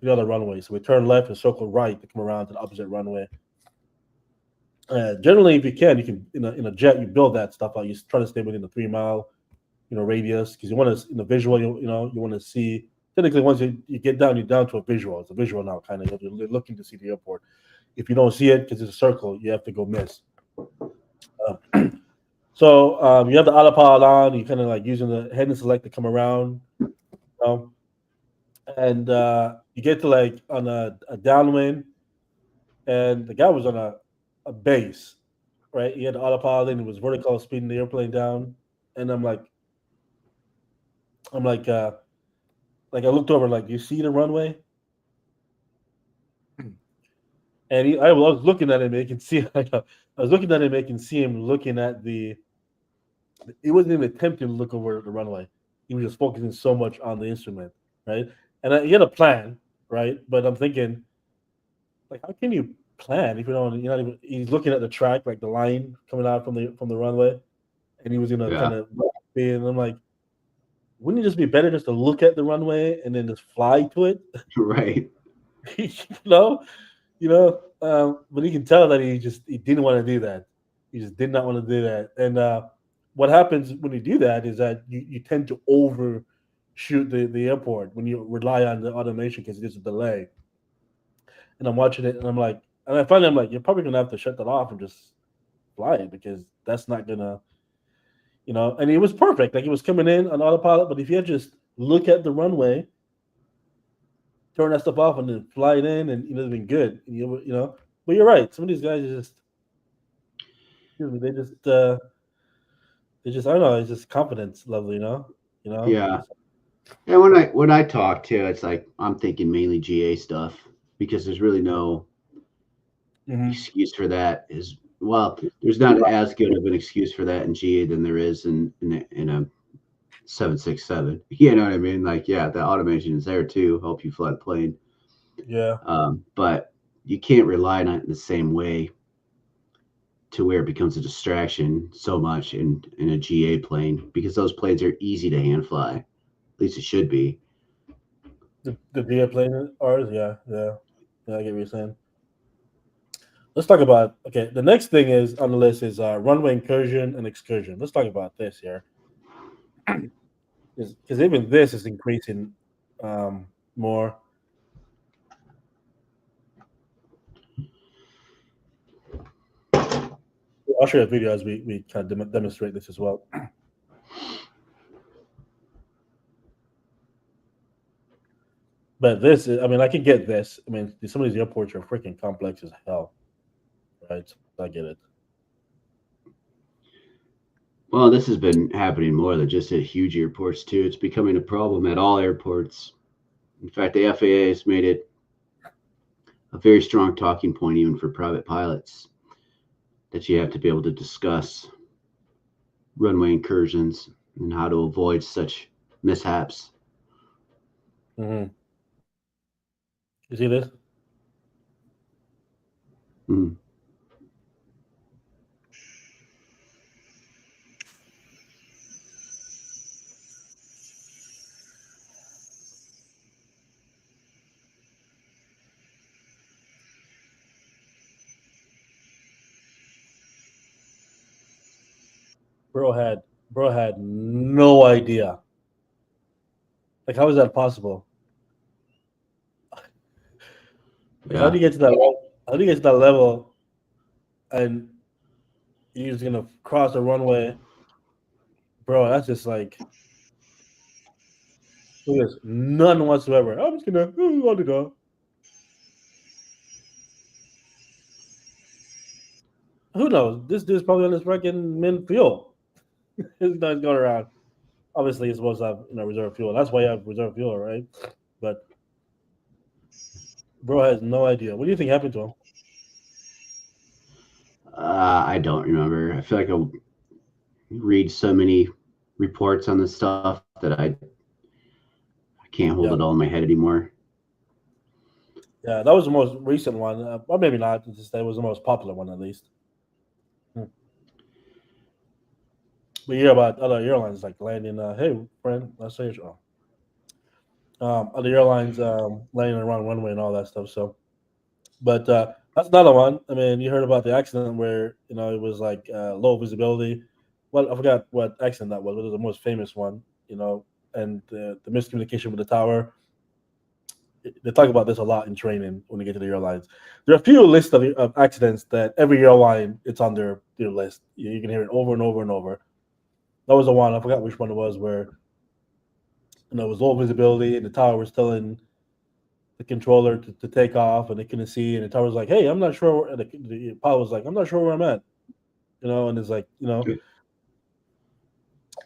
to the other runway. So we turn left and circle right to come around to the opposite runway. Generally, if you can in a jet you build that stuff out. You try to stay within the 3 mile radius because you want to in the visual you want to see. Technically, once you get down, you're down to a visual. It's a visual now, kind of. You're looking to see the airport. If you don't see it because it's a circle, you have to go miss. So you have the autopilot on. You kind of like using the head and select to come around. Um, and you get to like on a downwind, and the guy was on a base, right? He had the autopilot and it was vertical speeding the airplane down. And I'm like I looked over, like, you see the runway, and I was looking at him, making see, like, I was looking at him, making see him looking at the. He wasn't even attempting to look over the runway. He was just focusing so much on the instrument, right? And he had a plan, right? But I'm thinking, like, how can you plan if you don't? You're not even. He's looking at the track, like the line coming out from the runway, and he was gonna kind Yeah. of. And I'm like, wouldn't it just be better just to look at the runway and then just fly to it? Right. you know, but you can tell that he didn't want to do that. He just did not want to do that. And what happens when you do that is that you tend to overshoot the airport when you rely on the automation because there's a delay. And I'm watching it, and I finally I'm like, you're probably gonna have to shut that off and just fly it because that's not gonna, And it was perfect. Like, it was coming in on autopilot, but if you had just look at the runway, turn that stuff off, and then fly it in, and it'd been good. But you're right. Some of these guys are just, excuse me, they just I don't know. It's just confidence level, You know. Yeah. And when I talk to, it's like I'm thinking mainly GA stuff because there's really no Mm-hmm. excuse for that. Is well, there's not as good of an excuse for that in GA than there is in a 767. You know what I mean? Like, yeah, the automation is there to help you fly the plane, Yeah. but you can't rely on it in the same way to where it becomes a distraction so much in a GA plane because those planes are easy to hand fly. At least it should be. The VA plane ours. Yeah. Yeah. Yeah. I get what you're saying. Let's talk about, okay. The next thing is on the list is runway incursion and excursion. Let's talk about this here, because even this is increasing more. I'll show you a video as we kind of demonstrate this as well. But this is, I mean, I can get this. I mean, some of these airports are freaking complex as hell, right? So I get it. Well, this has been happening more than just at huge airports too. It's becoming a problem at all airports. In fact, the FAA has made it a very strong talking point even for private pilots that you have to be able to discuss runway incursions and how to avoid such mishaps. Mm-hmm. You see this? Mm. Bro had bro had no idea. Like, how is that possible? Like, how do Yeah. you get to that? How do you get to that level and you're just gonna cross the runway, bro? That's just like, look at this, none whatsoever. I'm just gonna let it go. Who knows? This dude's probably on his fucking min fuel. This guy's going around. Obviously, he's supposed to have reserve fuel. That's why you have reserve fuel, right? But bro has no idea. What do you think happened to him? I don't remember. I feel like I read so many reports on this stuff that I can't hold it Yeah, all in my head anymore. yeah, that was the most recent one, or maybe not. Just that was the most popular one, at least. Hmm. We hear about other airlines like landing. Hey, friend, let's say other airlines landing around runway and all that stuff. So, but that's another one. I mean, you heard about the accident where it was like low visibility. Well, I forgot what accident that was. But it was the most famous one. And the miscommunication with the tower. They talk about this a lot in training when they get to the airlines. There are a few lists of accidents that every airline it's on their list. You can hear it over and over and over. That was the one. I forgot which one it was where it was low visibility and the tower was telling the controller to take off and they couldn't see, and the tower was like, "Hey, I'm not sure." The pilot was like, "I'm not sure where I'm at," and it's like,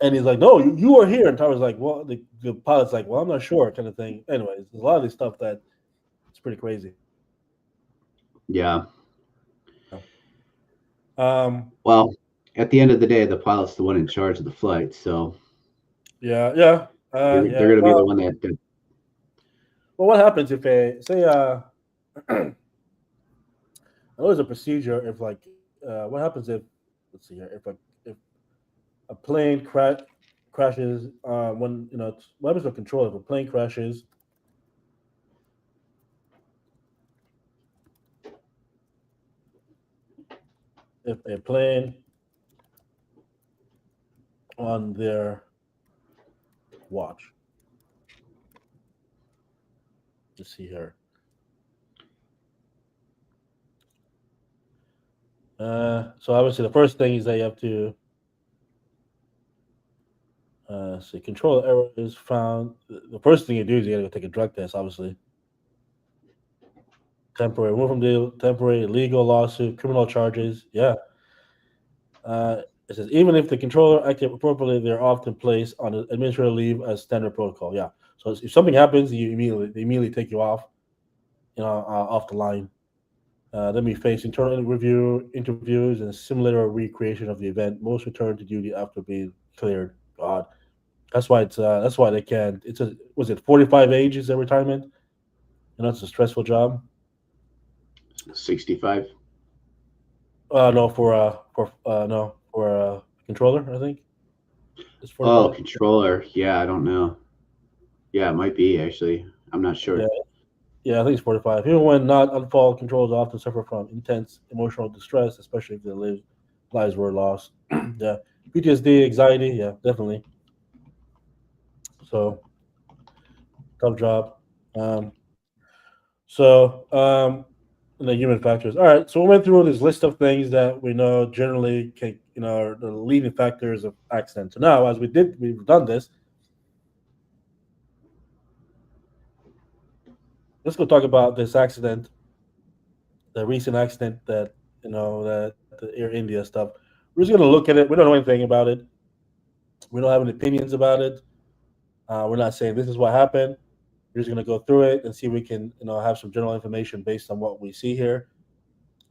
And he's like, "No, you were here." And Tyler's like, "Well," the pilot's like, "Well, I'm not sure," kind of thing. Anyways, there's a lot of this stuff that it's pretty crazy. Yeah. Um, Well, at the end of the day, the pilot's the one in charge of the flight, so yeah, yeah, they're yeah. going to be the one that Well, what happens if a say I know there's a procedure if like what happens if let's see here if a plane crashes when what happens with control if a plane crashes if a plane on their watch. Let's see here. So obviously the first thing is that you have to see control error is found. The first thing you do is you got to go take a drug test. Obviously, temporary remove from the temporary legal lawsuit, criminal charges. Yeah. It says even if the controller acted appropriately, they're often placed on administrative leave as standard protocol. Yeah. So if something happens, they immediately take you off, off the line. Then we face internal review interviews and simulator recreation of the event. Most return to duty after being cleared. God, that's why they can't. It's a was it 45 age is their retirement? It's a stressful job. 65. No, for controller, I think it's Oh, 45. controller. Yeah, I don't know. Yeah, it might be actually. I'm not Yeah, sure. yeah, I think it's 45. Even when not on fault, controllers often suffer from intense emotional distress, especially if their lives were lost. Yeah, PTSD, anxiety. Yeah, definitely. So tough job. Um, so and the human factors. All right, so we went through this list of things that we know generally can, are the leading factors of accidents. So now, as we've done this. Let's go talk about this accident, the recent accident that the Air India stuff. We're just gonna look at it. We don't know anything about it. We don't have any opinions about it. We're not saying this is what happened. We're just gonna go through it and see if we can have some general information based on what we see here,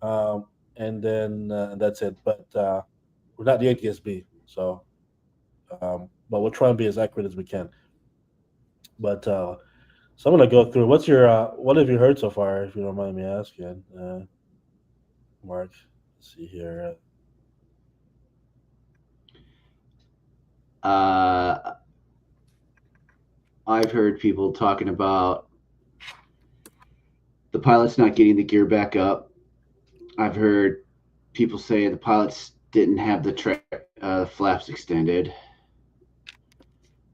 and then that's it. But we're not the ATSB, so but we'll try and be as accurate as we can. But so I'm gonna go through. What have you heard so far? If you don't mind me asking, Mark. Let's see here. Uh, I've heard people talking about the pilot's not getting the gear back up. I've heard people say the pilots didn't have the flaps extended.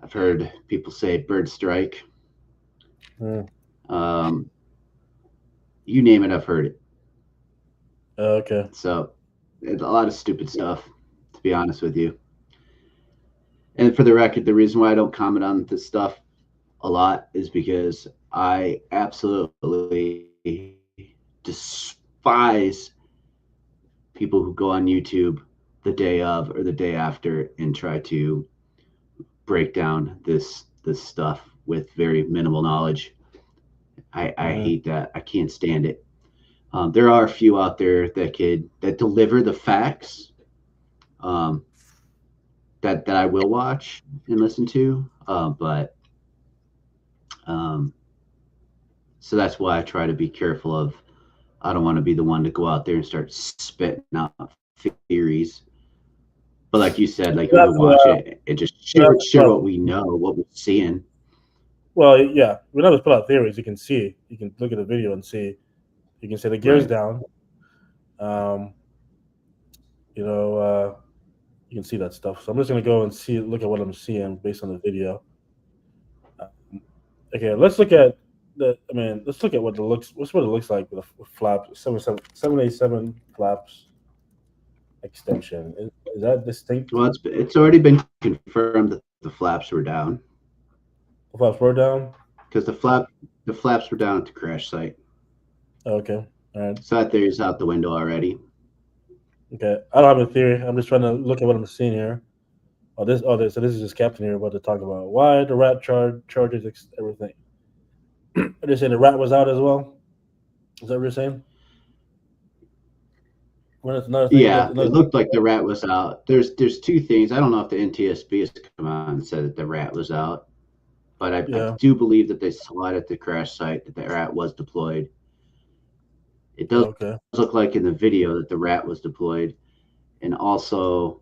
I've heard people say bird strike. Hmm. Um, you name it, I've heard it. Okay. So it's a lot of stupid stuff, to be honest with you. And for the record, the reason why I don't comment on this stuff a lot is because I absolutely despise people who go on YouTube the day of or the day after and try to break down this stuff with very minimal knowledge. I Hmm. hate that. I can't stand it. There are a few out there that deliver the facts, um, that I will watch and listen to, but um, so that's why I try to be careful of. I don't want to be the one to go out there and start spitting out theories. But like you said, like We we have would to, watch it and just we have share what we know, what we're seeing. well, yeah, we don't have to put out theories. You can see, you can look at the video and see. You can say the gear's Right. down. Um, you know, uh, you can see that stuff. So I'm just gonna go and look at what I'm seeing based on the video. Um, okay, let's look at let's look at what it looks. What's what it looks like with flaps. 787 flaps extension. Is that distinct? Well, it's already been confirmed that the flaps were down The flaps were down. because the flaps were down at the crash site. Okay, all right. So that theory's out the window already. Okay, I don't have a theory. I'm just trying to look at what I'm seeing here. So this is just Captain here about to talk about why the rat charges everything. They're saying the rat was out as well. Is that what you're saying? Well, that's another thing. Yeah, it Another looked like the rat was out. There's two things. I don't know if the NTSB has come out and said that the rat was out, but I yeah. do believe that they saw it at the crash site that the rat was deployed. It does Okay. look like in the video that the rat was deployed, and also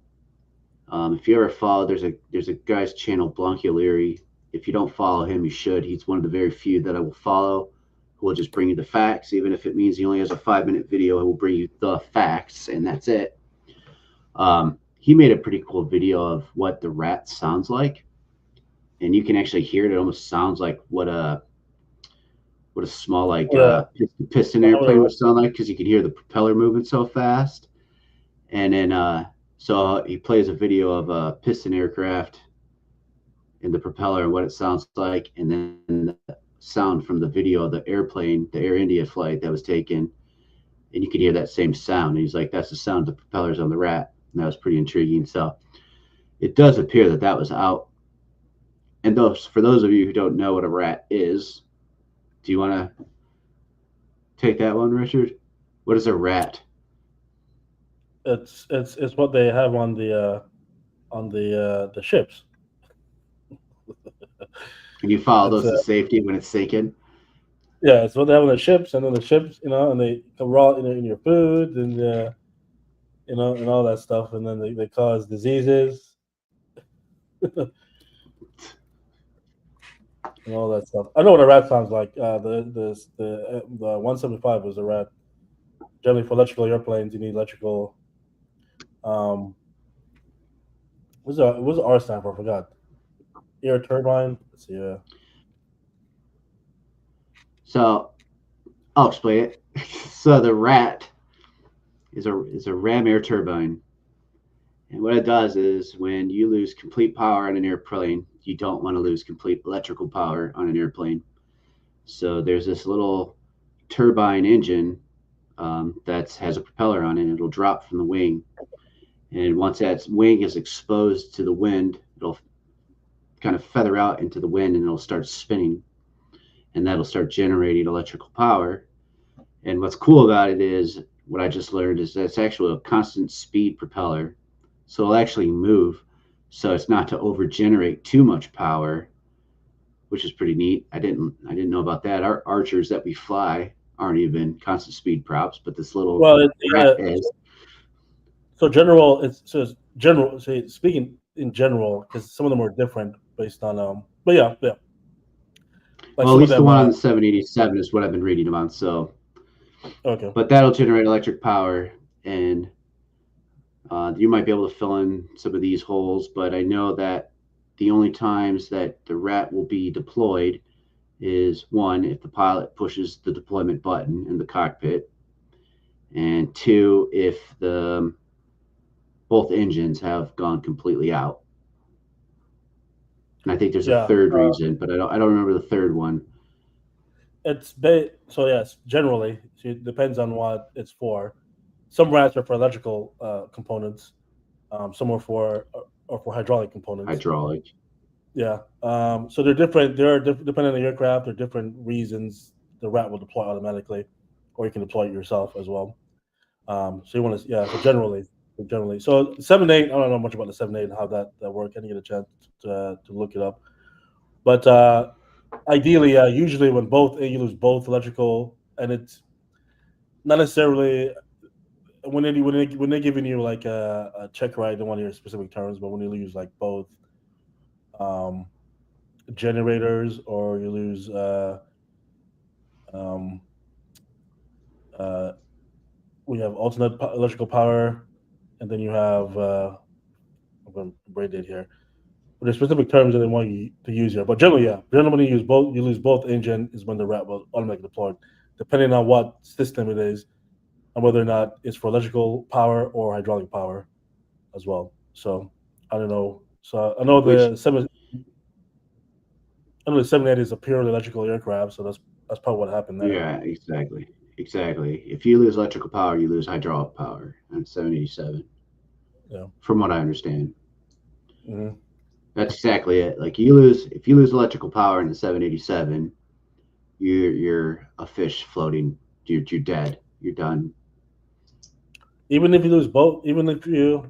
if you ever follow, there's a guy's channel, Blanky O'Leary. If you don't follow him, you should. He's one of the very few that I will follow who will just bring you the facts, even if it means he only has a 5 minute video. He will bring you the facts, and that's it. He made a pretty cool video of what the rat sounds like, and you can actually hear it. It almost sounds like what a small like Yeah. piston I know the airplane rat. would sound like because you can hear the propeller moving so fast. And then so he plays a video of a piston aircraft and the propeller and what it sounds like, and then the sound from the video of the airplane, the Air India flight that was taken, and you can hear that same sound. And he's like, "That's the sound of the propellers on the rat." And that was pretty intriguing. So it does appear that that was out. And for those of you who don't know what a rat is, do you want to take that one, Richard? What is a rat? It's what they have on the ships. Can you follow It's those to safety when it's sinking? Yeah, it's what they have on the ships, and then the ships, and they come raw in your food, and and all that stuff, and then they cause diseases and all that stuff. I know what a rat sounds like. The 175 was a rat. Generally, for electrical airplanes, you need electrical. Um, what's the R stand for? I forgot. Air turbine. Let's see. So I'll explain it. So the rat is a ram air turbine, and what it does is when you lose complete power on an airplane, you don't want to lose complete electrical power on an airplane. So there's this little turbine engine that has a propeller on it. It'll drop from the wing, and once that wing is exposed to the wind, it'll kind of feather out into the wind, and it'll start spinning, and that'll start generating electrical power. And what's cool about it is what I just learned is that it's actually a constant speed propeller. So it'll actually move. So it's not to overgenerate too much power, which is pretty neat. I didn't know about that. Our archers that we fly aren't even constant speed props, but this little Well, rat is. so general. It's general. So speaking in general, because some of them are different based on But yeah, yeah. Like Well, at some of least the them. one on the 787 is what I've been reading about. So, Okay. but that'll generate electric power, and you might be able to fill in some of these holes. But I know that the only times that the rat will be deployed is one, if the pilot pushes the deployment button in the cockpit, and two, if the both engines have gone completely out. And I think there's a Yeah. third reason, but I don't remember the third one. So yes, generally, so it depends on what it's for. Some rats are for electrical components. Some are for hydraulic components. Hydraulic. Yeah. So they're different. Depending on the aircraft. There are different reasons the rat will deploy automatically, or you can deploy it yourself as well. So you want to, yeah. So generally, so 7.8. I don't know much about the 7.8 and how that work. I didn't get a chance to look it up, but ideally, usually when both you lose both electrical, and it's not necessarily when they're giving you like a check ride in one of your specific terms, but when you lose like both um, generators, or you lose um, uh, we have alternate electrical power, and then you have I'm going to brain dead here. But there's specific terms that they want you to use here. But generally, yeah, generally when you lose both engine is when the rat will automatically deploy, depending on what system it is and whether or not it's for electrical power or hydraulic power as well. So I don't know. So Which, I know the 780 is a purely electrical aircraft, so that's probably what happened there. yeah, exactly. Exactly. If you lose electrical power, you lose hydraulic power on 787, Yeah. from what I understand. Hmm. That's exactly it. Like if you lose electrical power in the 787, you're a fish floating. You're dead. You're done. Even if you lose both, even if you,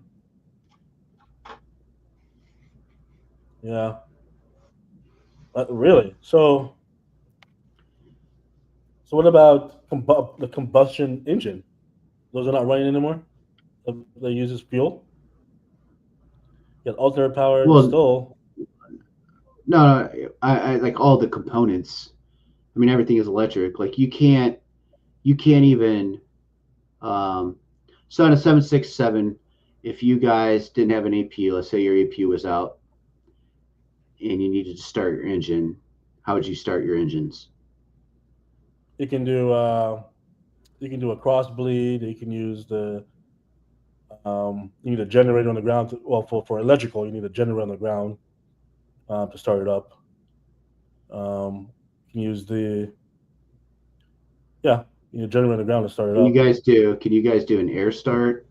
yeah, really. So what about the combustion engine? Those are not running anymore. They use as fuel. Yet alternative power Well, still. no, I like all the components. I mean, everything is electric. Like you can't even. Um, so on a 767, if you guys didn't have an AP, let's say your AP was out and you needed to start your engine, how would you start your engines? You can do you can do a cross bleed. You can use the you need a generator on the ground. Well, for electrical, you need a generator on the ground to start it up. You can use the yeah, you need a generator on the ground to start it Can you up. guys do? Can you guys do an air start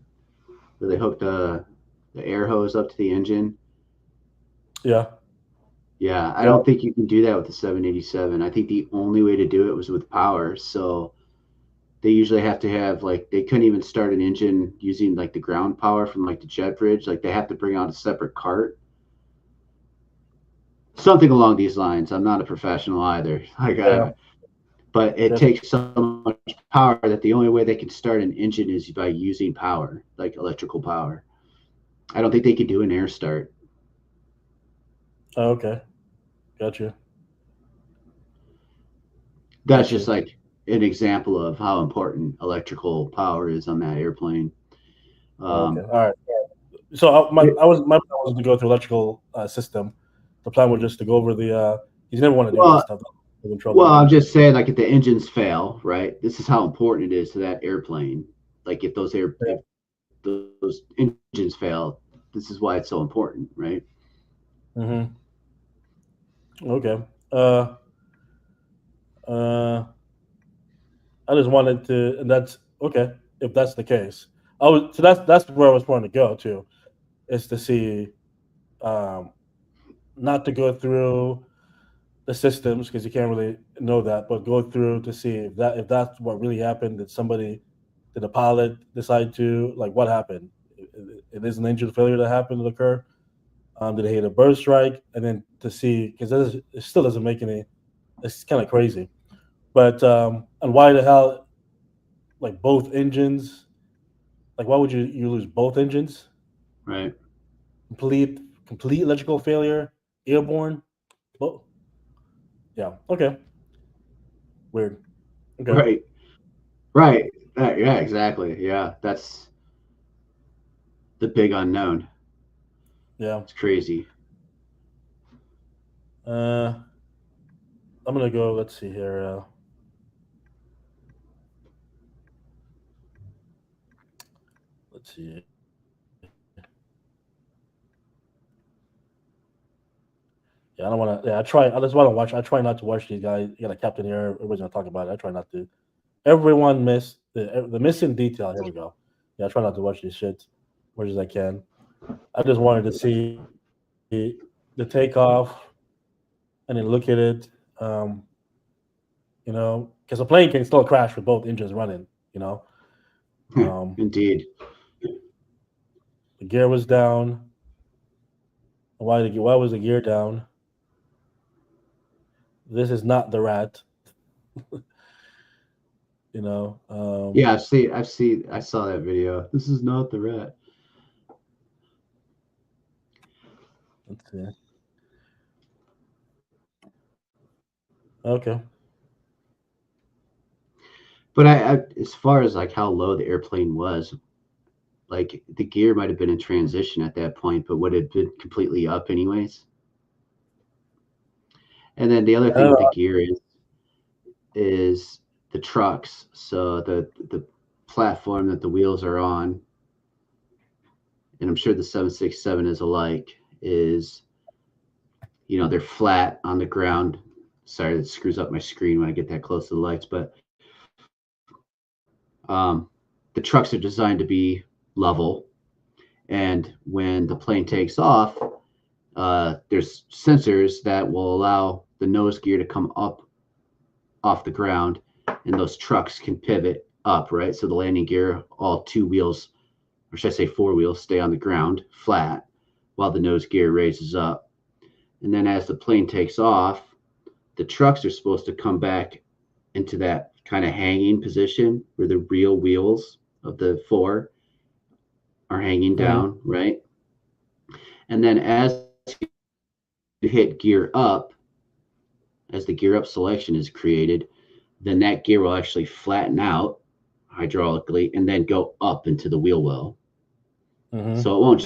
where they hook the air hose up to the engine? Yeah, Yeah, I yeah. don't think you can do that with the 787. I think the only way to do it was with power. So they usually have to have like they couldn't even start an engine using like the ground power from like the jet bridge. Like they have to bring out a separate cart, something along these lines. I'm not a professional either. Yeah, But it that's takes so much power that the only way they can start an engine is by using power, like electrical power. I don't think they could do an air start. okay. Got you. That's Got just you. like an example of how important electrical power is on that airplane. Okay. Um, All right. So it, my plan was to go through electrical system. The plan was just to go over the. You never want to do that well, stuff. Get in trouble. well, I'm just saying, like if the engines fail, right? This is how important it is to that airplane. Like if those engines fail, this is why it's so important, right? Mm-hmm. Okay. Uh, uh, I just wanted to, and that's okay. If that's the case, I was so that's where I was trying to go to, is to see, um, not to go through the systems because you can't really know that, but go through to see if that's what really happened. Did the pilot decide to like what happened? It is an engine failure that happened to occur. Did they hit a bird strike? And then to see because it still doesn't make any. It's kind of crazy. But and why the hell like both engines? Like why would you lose both engines? Right, Complete complete electrical failure, airborne. Well, yeah. Okay. Weird. Okay. right, right. Yeah, exactly. Yeah, that's the big unknown. Yeah. It's crazy. Uh, I'm gonna go. Let's see here. Let's see. Yeah, I don't want to. Yeah, I try. I just want to watch. I try not to watch these guys. You got a captain here. Everybody's gonna talk about it. I try not to. Everyone missed the missing detail. Here we go. Yeah, I try not to watch these shit much as I can. I just wanted to see the takeoff and then look at it. Um, because a plane can still crash with both engines running. You know, um, Indeed. the gear was down. Why was the gear down? This is not the rat. You know. Yeah, I saw that video. This is not the rat. Let's see. Okay. But as far as like how low the airplane was, like the gear might have been in transition at that point, but would it have been completely up anyways? And then the other I thing don't with the know. gear is the trucks. So the platform that the wheels are on, and I'm sure the 767 is alike, is they're flat on the ground. Sorry, that screws up my screen when I get that close to the lights, but the trucks are designed to be level. And when the plane takes off, there's sensors that will allow the nose gear to come up off the ground, and those trucks can pivot up, right? So the landing gear, all two wheels, or should I say four wheels, stay on the ground flat while the nose gear raises up. And then as the plane takes off, the trucks are supposed to come back into that kind of hanging position where the real wheels of the four are hanging Mm-hmm. down, right? And then as you hit gear up, as the gear up selection is created, then that gear will actually flatten out hydraulically and then go up into the wheel well. Mm-hmm. So it won't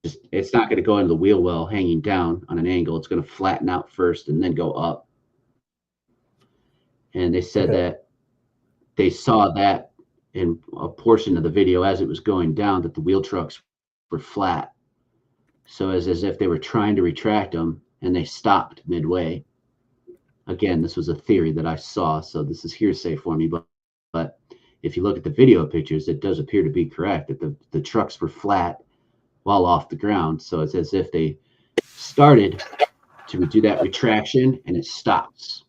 just, it's not going to go into the wheel well hanging down on an angle. It's going to flatten out first and then go up. And they said Okay. that they saw that in a portion of the video as it was going down, that the wheel trucks were flat. So as if they were trying to retract them and they stopped midway. Again, this was a theory that I saw, so this is hearsay for me, but if you look at the video pictures, it does appear to be correct that the trucks were flat while off the ground. So it's as if they started to do that retraction and it stops.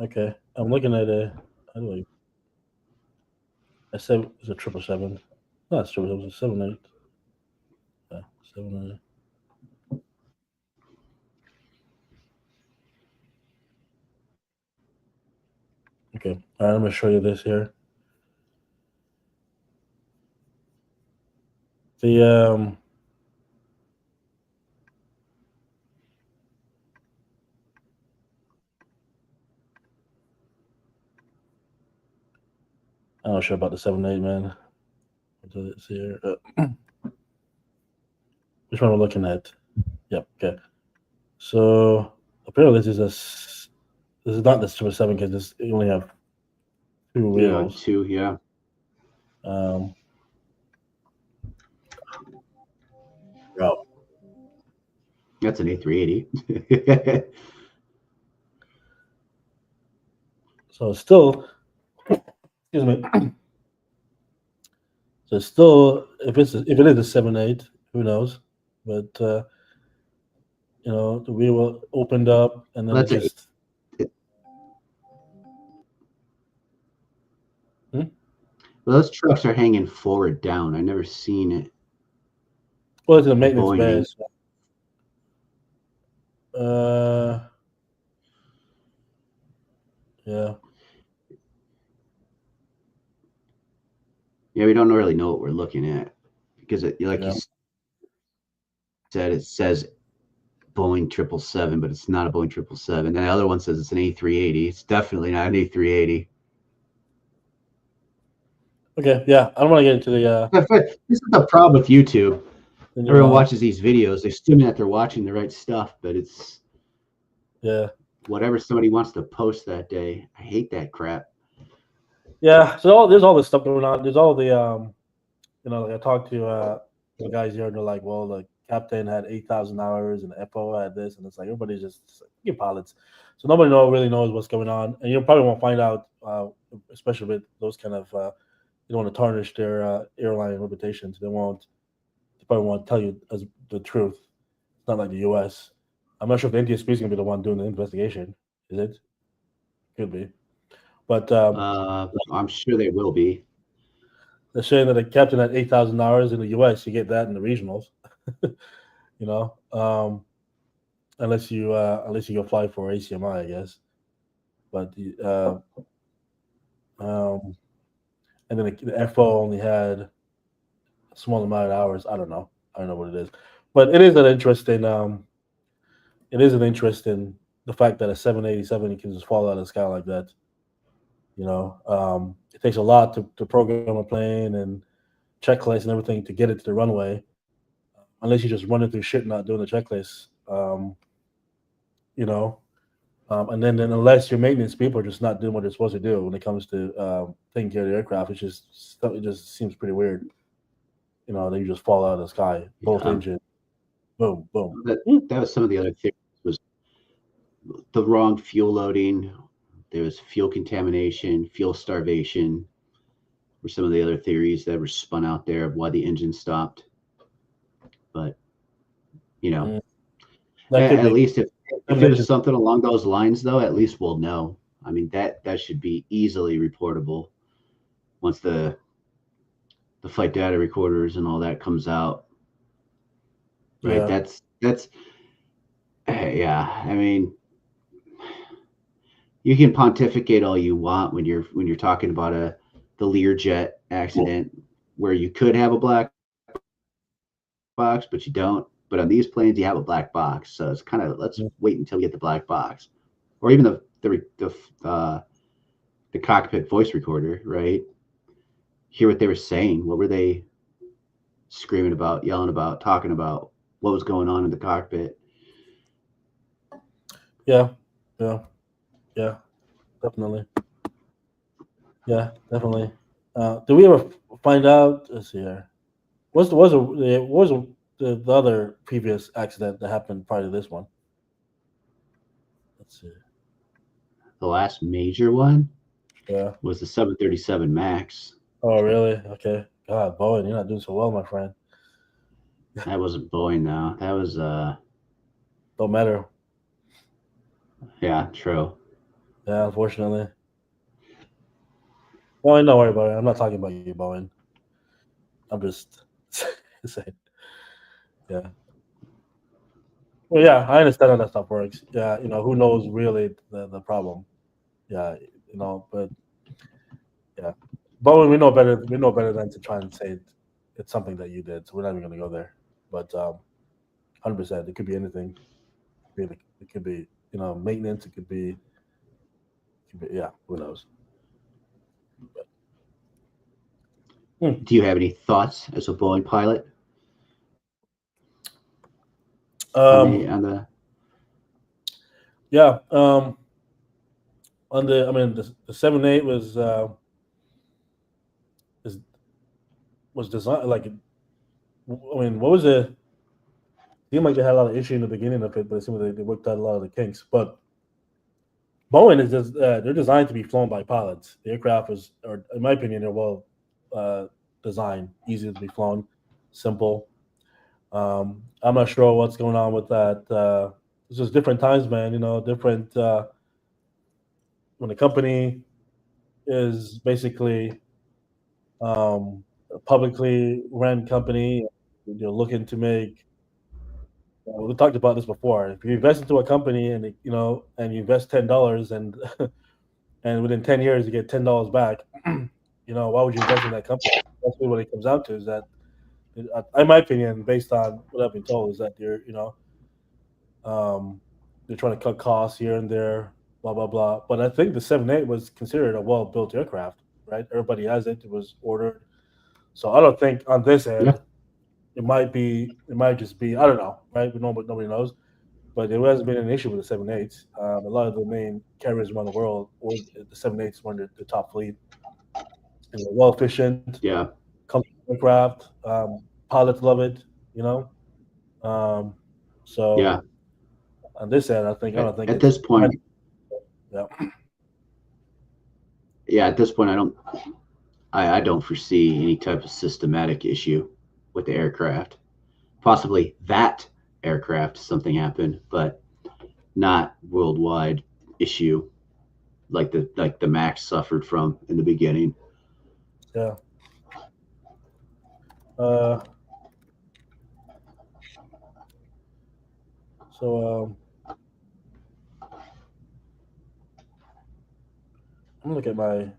Okay. I'm looking at a. How do I said it's a 777. No, it's triple. It was a 78. Yeah, 7. Okay. All right. I'm gonna show you this here. The I'm not sure about the 7.8, man. What does it say here? Which one we're looking at? Yep. Okay. So apparently this is not the 7 because you only have two Yeah, wheels. two, yeah. Um. Bro. That's an A380. So it's still. Excuse me. So it's still, if it is a 7.8, who knows? But the wheel opened up and then it That's a, just. Hmm? those trucks are hanging forward down. I never seen it. Well, it's a A maintenance Boeing bay. hanging. So, uh, yeah, Yeah, we don't really know what we're looking at because, like you yeah. said, it says Boeing 777, but it's not a Boeing 777. And the other one says it's an A380. It's definitely not an A380. Okay, yeah. I don't want to get into This is the problem with YouTube. the new Everyone model. watches these videos, they assume that they're watching the right stuff, but it's Yeah, whatever somebody wants to post that day. I hate that crap. yeah. So there's all this stuff going on. There's all the like I talked to the guys here, and they're like, well, the captain had 8,000 hours, and the FO had this, and it's like everybody's just like, pilots. So nobody really knows what's going on, and you probably won't find out, especially with those kind of. You don't want to tarnish their airline reputations. They probably won't tell you as the truth. It's not like the U.S. I'm not sure if the NTSB is going to be the one doing the investigation. Is it? Could be. But I'm sure they will be. they're saying that a captain at 8,000 hours in the U.S. You get that in the regionals. you know, um, unless you go fly for ACMI, I guess. But um, and then the FO only had a small amount of hours. I don't know. I don't know what it is, but it is an interesting. It is an interesting the fact that a 787 can just fall out of the sky like that. It takes a lot to program a plane and checklist and everything to get it to the runway. Unless you just running through shit, not doing the checklist. You know, and then unless your maintenance people are just not doing what they're supposed to do when it comes to taking care of the aircraft, it just seems pretty weird. They just fall out of the sky, both Yeah. engines, boom, boom. That that was some of the other things was the wrong fuel loading. There was fuel contamination, fuel starvation, were some of the other theories that were spun out there of why the engine stopped. but you know, Mm, that could at be. least if it was Elimination. something along those lines, though, at least we'll know. I mean, that should be easily reportable once the flight data recorders and all that comes out, right? Yeah. That's yeah. I mean, you can pontificate all you want when you're talking about the Learjet accident where you could have a black box, but you don't. But on these planes, you have a black box, so it's kind of let's wait until we get the black box, or even the cockpit voice recorder, right? Hear what they were saying. What were they screaming about, yelling about, talking about? What was going on in the cockpit? Yeah. Yeah. Yeah. Definitely. Yeah. Definitely. Do we ever find out? Let's see here. What was the other previous accident that happened prior to this one? Let's see. The last major one Yeah. was the 737 Max. Oh, really? Okay. God, Bowen, you're not doing so well, my friend. That wasn't Boeing though. That was Don't matter. yeah, true. Yeah, unfortunately. Bowen, don't worry about it. I'm not talking about you, Bowen. I'm just saying. Yeah. Well, yeah, I understand how that stuff works. Yeah, who knows really the problem. Yeah, but yeah. Bowen, we know better. We know better than to try and say it's something that you did. So we're not even going to go there. But 100%, it could be anything. It could be maintenance. It could be yeah. Who knows? Hmm. Do you have any thoughts as a Boeing pilot Um. on the Yeah. On the 7.8 is was designed like. What was it? Seemed like they had a lot of issue in the beginning of it, but it seemed like they worked out a lot of the kinks. But Boeing is just they're designed to be flown by pilots. The aircraft is, or in my opinion, they're well uh, designed, easy to be flown, simple. I'm not sure what's going on with that. It's just different times, man. Different when the company is basically a publicly ran company. You're looking to make. We talked about this before. If you invest into a company and you invest $10 and within 10 years you get $10 back, why would you invest in that company? That's really what it comes down to. Is that, in my opinion, based on what I've been told, is that um, they're trying to cut costs here and there, blah blah blah. But I think the 7.8 was considered a well-built aircraft, right? Everybody has it. It was ordered, so I don't think on this yeah end it might just be I don't know, right? We know, but nobody knows. But there hasn't been an issue with the 7.8s. A lot of the main carriers around the world, or the 7.8s, were in the top fleet. Well efficient, yeah comfortable aircraft. Pilots love it. You know, um, yeah so on this end, I don't think at it's this point yeah. yeah at this point I don't foresee any type of systematic issue with the aircraft. Possibly that aircraft something happened, but not worldwide issue like the Max suffered from in the beginning. Yeah. Uh, so I'm gonna look at my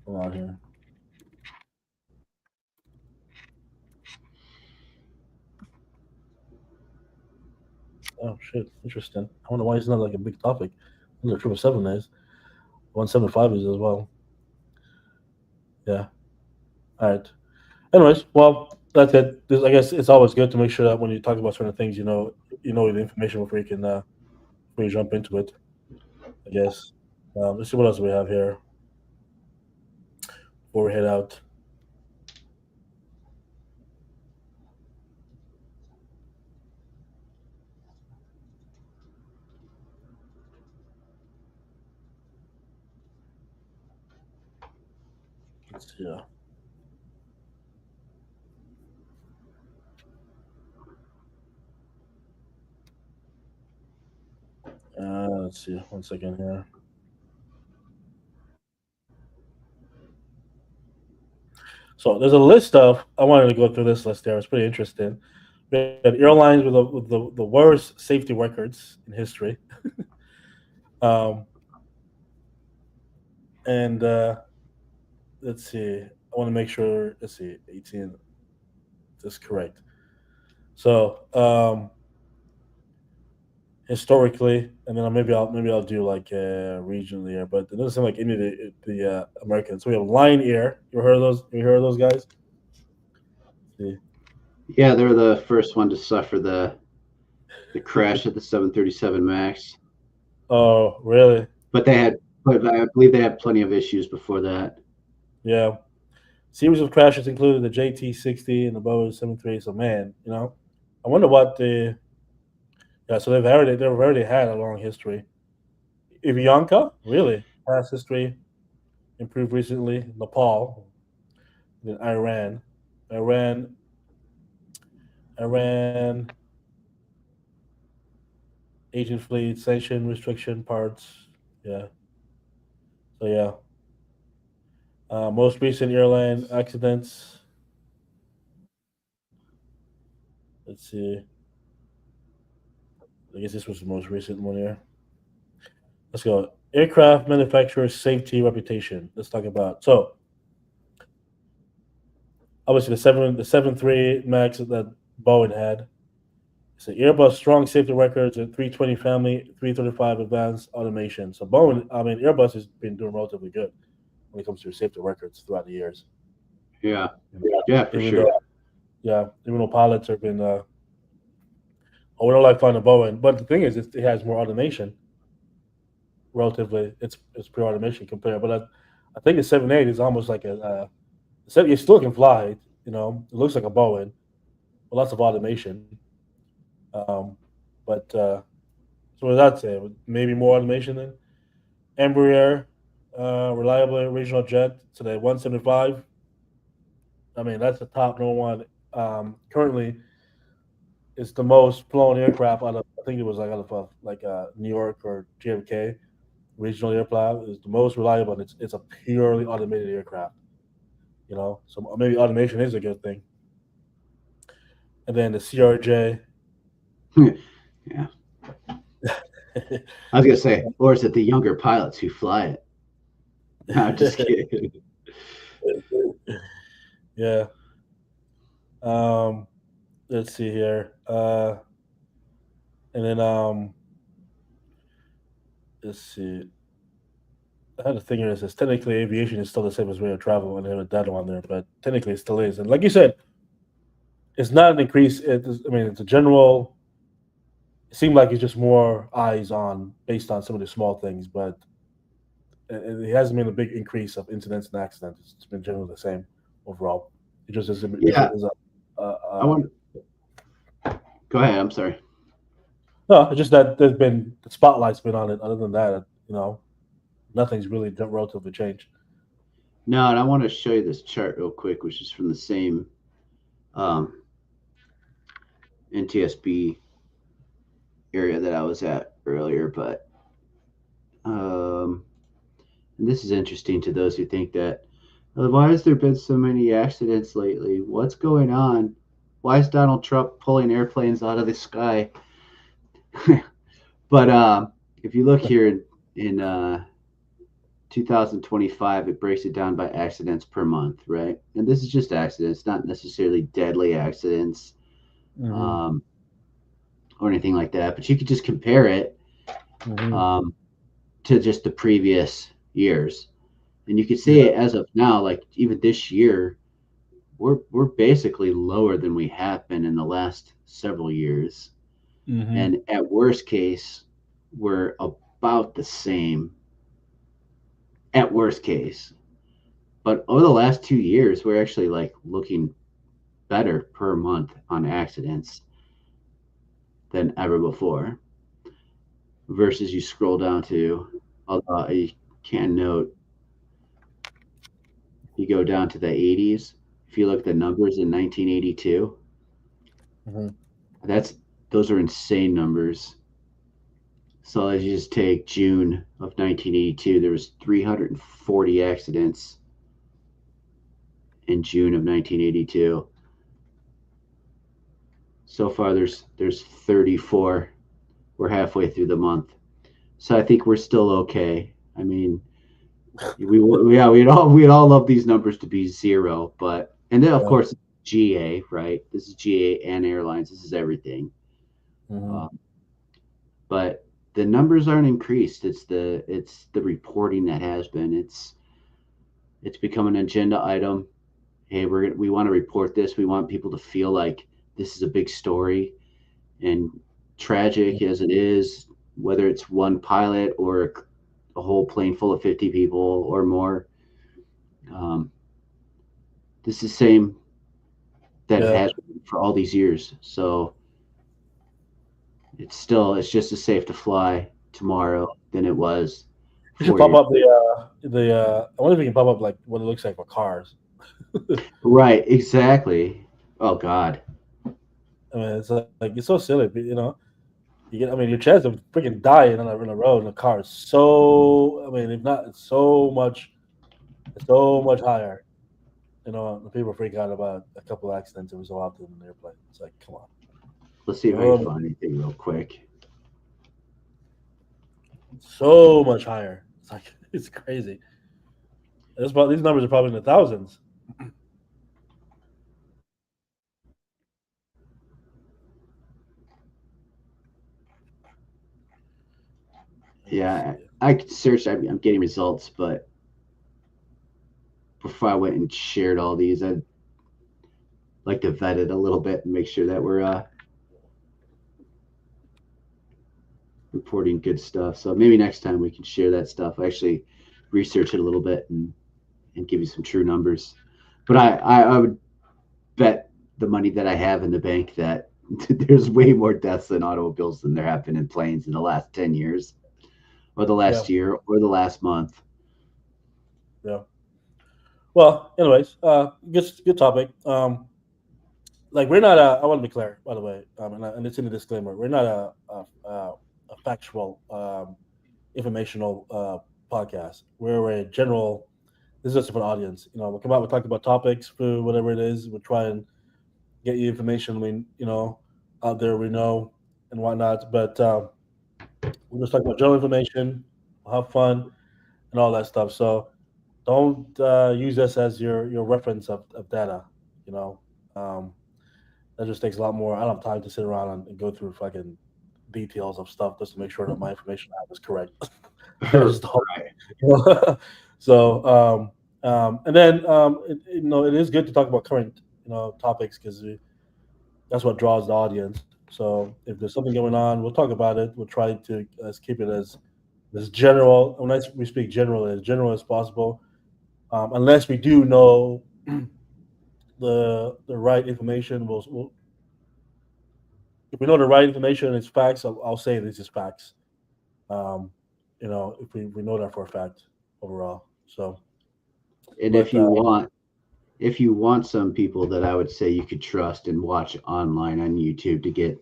hold on here. Oh shit, interesting. I wonder why it's not like a big topic. The 777 is 175 is as well. Yeah. All right. Anyways, well, that's it. I guess it's always good to make sure that when you talk about certain things, you know the information before you jump into it. I guess. Let's see what else we have here before we head out. Yeah. Let's see. One second here. So there's a list of. I wanted to go through this list there. It's pretty interesting. We have airlines with the worst safety records in history. Um, and let's see. I want to make sure. Let's see. 18. That's correct. So historically, and then maybe I'll do like regionally here, but it doesn't seem like any of the Americans. So we have Lion Air. You heard of those? You heard of those guys? See. Yeah, they're the first one to suffer the crash at the 737 Max, Oh, really? but I believe they had plenty of issues before that. Yeah. Series of crashes included the JT-60 and the Boeing 738. So man, I wonder what the yeah. So they've already had a long history. Avianca, really, past history improved recently. Nepal, then Iran, Iran, Asian fleet, sanction, restriction, parts. Yeah. So yeah. Most recent airline accidents. Let's see. I guess this was the most recent one here. Let's go. Aircraft manufacturers' safety reputation. Let's talk about obviously the 737 Max that Boeing had. So Airbus strong safety records and 320 family, 335 advanced automation. So Airbus has been doing relatively good when it comes to their safety records throughout the years. Yeah, Yeah. yeah, for Even sure. though yeah, even though pilots have been we don't like flying a Boeing, but the thing is, it has more automation. Relatively, it's pure automation compared. But I think the 78 is almost like you still can fly it. It looks like a Boeing, with lots of automation. Um, but so what does that say? Maybe more automation then. Embraer, reliable regional jet. So the 175. I mean, that's the top number one. Currently, it's the most flown aircraft out of. I think it was like out of New York or JFK regional aircraft is the most reliable. And it's a purely automated aircraft. So maybe automation is a good thing. And then the CRJ. Yeah, I was gonna say, or is it the younger pilots who fly it? No, I'm just kidding. Yeah. Um, let's see here. And then let's see. I had a thing here that says technically aviation is still the same as way of travel, and I have a data on there, but technically it still is. And like you said, it's not an increase. It's a general. It seemed like it's just more eyes on based on some of the small things, but it hasn't been a big increase of incidents and accidents. It's been generally the same overall. It just is. Yeah, Is I want. Go ahead. I'm sorry. no, it's just that the spotlight's been on it. Other than that, nothing's really relatively changed. No, and I want to show you this chart real quick, which is from the same um, NTSB area that I was at earlier. But and this is interesting to those who think that why has there been so many accidents lately? What's going on? Why is Donald Trump pulling airplanes out of the sky? But if you look here in 2025, it breaks it down by accidents per month, right? And this is just accidents, not necessarily deadly accidents Mm-hmm. um, or anything like that. But you could just compare it Mm-hmm. um, to just the previous years, and you could see Yeah. as of now, like even this year, we're basically lower than we have been in the last several years. Mm-hmm. And at worst case, we're about the same at worst case. But over the last 2 years, we're actually like looking better per month on accidents than ever before. Versus you scroll down to, although you can note, you go down to the 80s. If you look at the numbers in 1982, Mm-hmm. that's those are insane numbers. So as you just take June of 1982, there was 340 accidents in June of 1982. So far, there's 34. We're halfway through the month, so I think we're still okay. I mean, we'd all love these numbers to be zero, but and then of Yeah. course GA, right? This is GA and airlines. This is everything. Mm-hmm. Um, but the numbers aren't increased. It's the reporting that has been. It's become an agenda item. Hey, we want to report this. We want people to feel like this is a big story, and tragic as it is, whether it's one pilot or a whole plane full of 50 people or more. Um, this is the same that it Yeah. has been for all these years. So it's just as safe to fly tomorrow than it was You should 4 years. pop up the. I wonder if you can pop up like what it looks like for cars. Right, exactly. Oh God. I mean, it's like it's so silly, but, you know. You get, I mean, your chance of freaking dying on a road in a car is so. I mean, if not, it's so much higher. You know, the people freak out about a couple accidents every so often in an airplane. It's like, come on, Let's see if I can so find anything real quick. so much higher. It's like it's crazy. These numbers are probably in the thousands. Let me Yeah, see. I could search. I'm getting results, but before I went and shared all these, I'd like to vet it a little bit and make sure that we're reporting good stuff. So maybe next time we can share that stuff. I actually research it a little bit and give you some true numbers. But I would bet the money that I have in the bank that there's way more deaths in automobiles than there have been in planes in the last 10 years or the Yeah, last year or the last month. yeah. Well, anyways, good topic. Like we're not a. I want to be clear, by the way, and it's in the disclaimer. We're not a factual informational podcast. We're a general. This is just for an audience. You know, we'll come out. We talk about topics, food, whatever it is. We'll try and get you information out there we know and whatnot. But we'll just talk about general information. We'll have fun and all that stuff. So don't use this as your reference of data. You know, um, that just takes a lot more. I don't have time to sit around and go through fucking details of stuff just to make sure that my information I have is correct. I just don't. Right. So, and then it is good to talk about current topics because that's what draws the audience. So, if there's something going on, we'll talk about it. We'll try to keep it as general. When we speak general as possible, unless we do know the right information. We'll if we know the right information and it's facts, I'll say this is facts. Um, if we know that for a fact overall. So, And but if you want some people that I would say you could trust and watch online on YouTube to get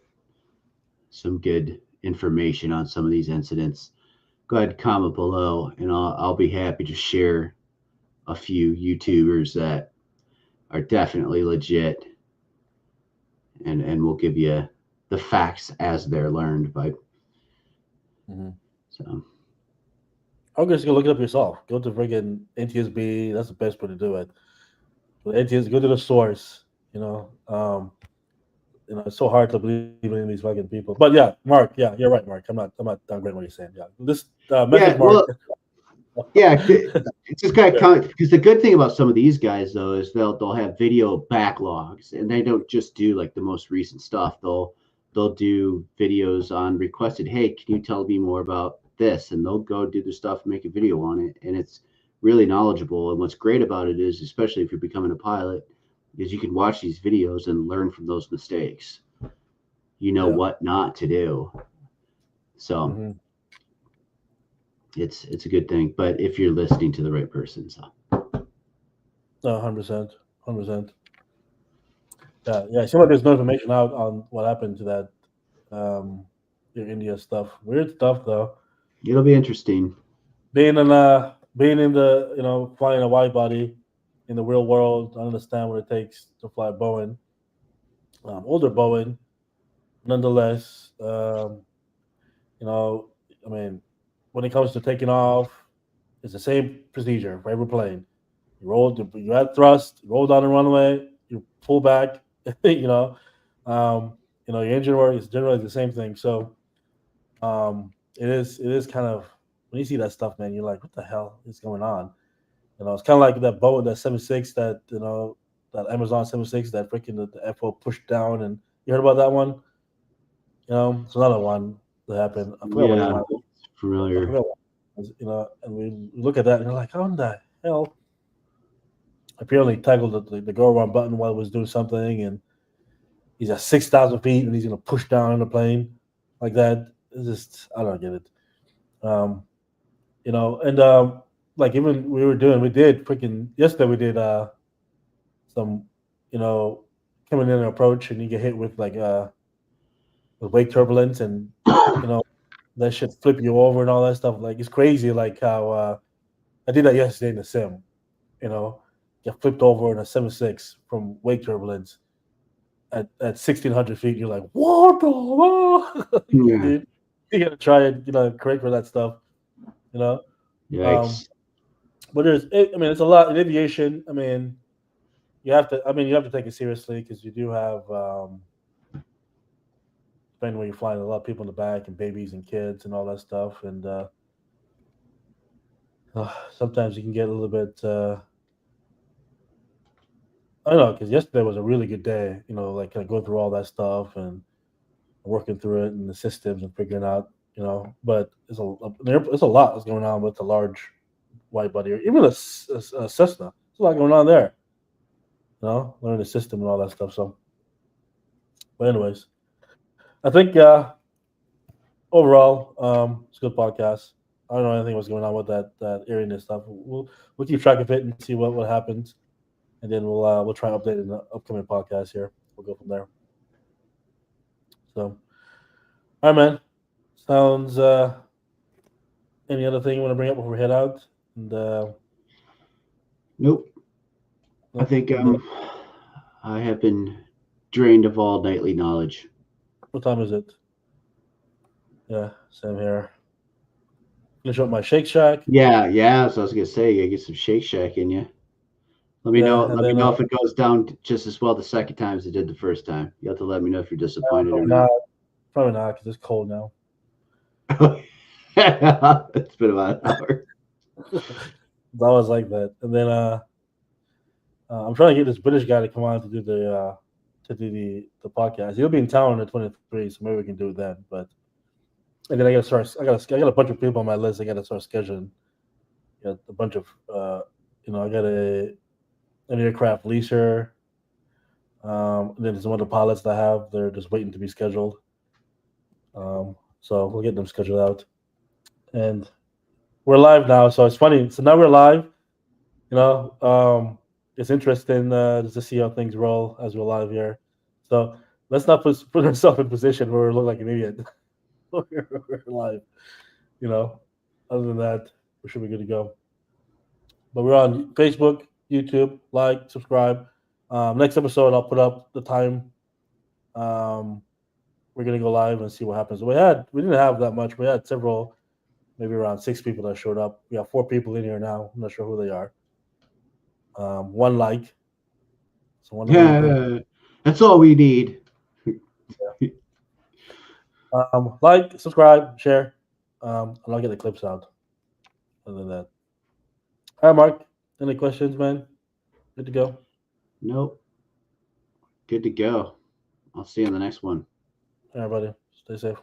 some good information on some of these incidents, go ahead and comment below, and I'll be happy to share a few YouTubers that are definitely legit, and we'll give you the facts as they're learned. But mhm. so I'm just gonna look it up yourself. Go to friggin' NTSB. That's the best way to do it. But NTS, go to the source. You know, it's so hard to believe in these fucking people. But yeah, Mark. Yeah, you're right, Mark. I'm not downgrading what you're saying. Yeah, this message, yeah, Mark. well, yeah, it's just kind of comment because the good thing about some of these guys though is they'll have video backlogs, and they don't just do like the most recent stuff. They'll do videos on requested. Hey, can you tell me more about this? And they'll go do the stuff, make a video on it, and it's really knowledgeable. And what's great about it is, especially if you're becoming a pilot, is you can watch these videos and learn from those mistakes. You know Yeah. what not to do. So Hmm. it's a good thing. But if you're listening to the right person, so. No, 100%, 100%. Yeah, yeah. It seems like there's no information out on what happened to that your India stuff. Weird stuff though. It'll be interesting. Being in the flying a wide body in the real world, I understand what it takes to fly Boeing, older Boeing. Nonetheless, you know, I mean, when it comes to taking off, it's the same procedure for every plane. You add thrust, you roll down the runway, you pull back. you know, um, your engine work is generally the same thing. So it is kind of when you see that stuff, man, you're like, what the hell is going on? It's kind of like that boat, that 76, that Amazon 76, that freaking the FO pushed down, and you heard about that one? It's another one that happened. I forgot what it Yeah, was. it's I familiar. forgot what it was, and we look at that and you're like, how in the hell? Apparently, tackled the go around button while it was doing something, and he's at 6,000 feet, and he's gonna push down on the plane like that. It's just I don't get it. Um, and like even we did freaking yesterday. We did some, you know, coming in an approach, and you get hit with wake turbulence, and you know that shit flip you over and all that stuff. Like it's crazy, like how I did that yesterday in the sim. You know, get flipped over in a 7.6 from wake turbulence at 1,600 feet. You're like, what the fuck? Yeah. Dude, you gotta try and correct for that stuff. You know, um, Yikes. but I mean, it's a lot in aviation. I mean, you have to take it seriously because you do have, depending where you're flying, a lot of people in the back and babies and kids and all that stuff. And sometimes you can get a little bit. I don't know because yesterday was a really good day. Like kind of going through all that stuff and working through it and the systems and figuring out. But it's a lot that's going on with the large wide body or even a Cessna. There's a lot going on there. Learning the system and all that stuff. So, but anyways, I think overall, it's a good podcast. I don't know anything what's going on with that area and stuff. We'll keep track of it and see what happens, and then we'll try and update in the upcoming podcast here. We'll go from there. So, all right, man. Sounds. Any other thing you want to bring up before we head out? And Nope. I no, think good deal. I have been drained of all nightly knowledge. What time is it? Yeah, same here. Finish up my Shake Shack. Yeah, yeah. So I was gonna say, you gotta get some Shake Shack in you. Let me know. Yeah, and Let me then know if it goes down just as well the second time as it did the first time. You have to let me know if you're disappointed or probably not. not. Probably not because it's cold now. It's been about an hour. It's always like that. And then I'm trying to get this British guy to come on to do the podcast. He'll be in town on the 23, so maybe we can do it then. But and then I got to start. I got a bunch of people on my list. I got to start scheduling. Got a bunch of I got an aircraft leaser. And then there's some other pilots that I have. They're just waiting to be scheduled. So we'll get them scheduled out. And we're live now, so it's funny. So now we're live. You know, it's interesting just to see how things roll as we're live here. So let's not put ourselves in a position where we look like an idiot. we're live. You know, other than that, we should be good to go. But we're on Facebook, YouTube. Like, subscribe. Next episode, I'll put up the time. Um, we're gonna go live and see what happens. We didn't have that much. We had several, maybe around 6 people that showed up. We have 4 people in here now. I'm not sure who they are. One like, so one amazing. Yeah, that's all we need. Like, subscribe, share, and I'll get the clips out. Other than that, hi Mark. Any questions, man? Good to go. Nope. Good to go. I'll see you in the next one. All right, buddy. Stay safe.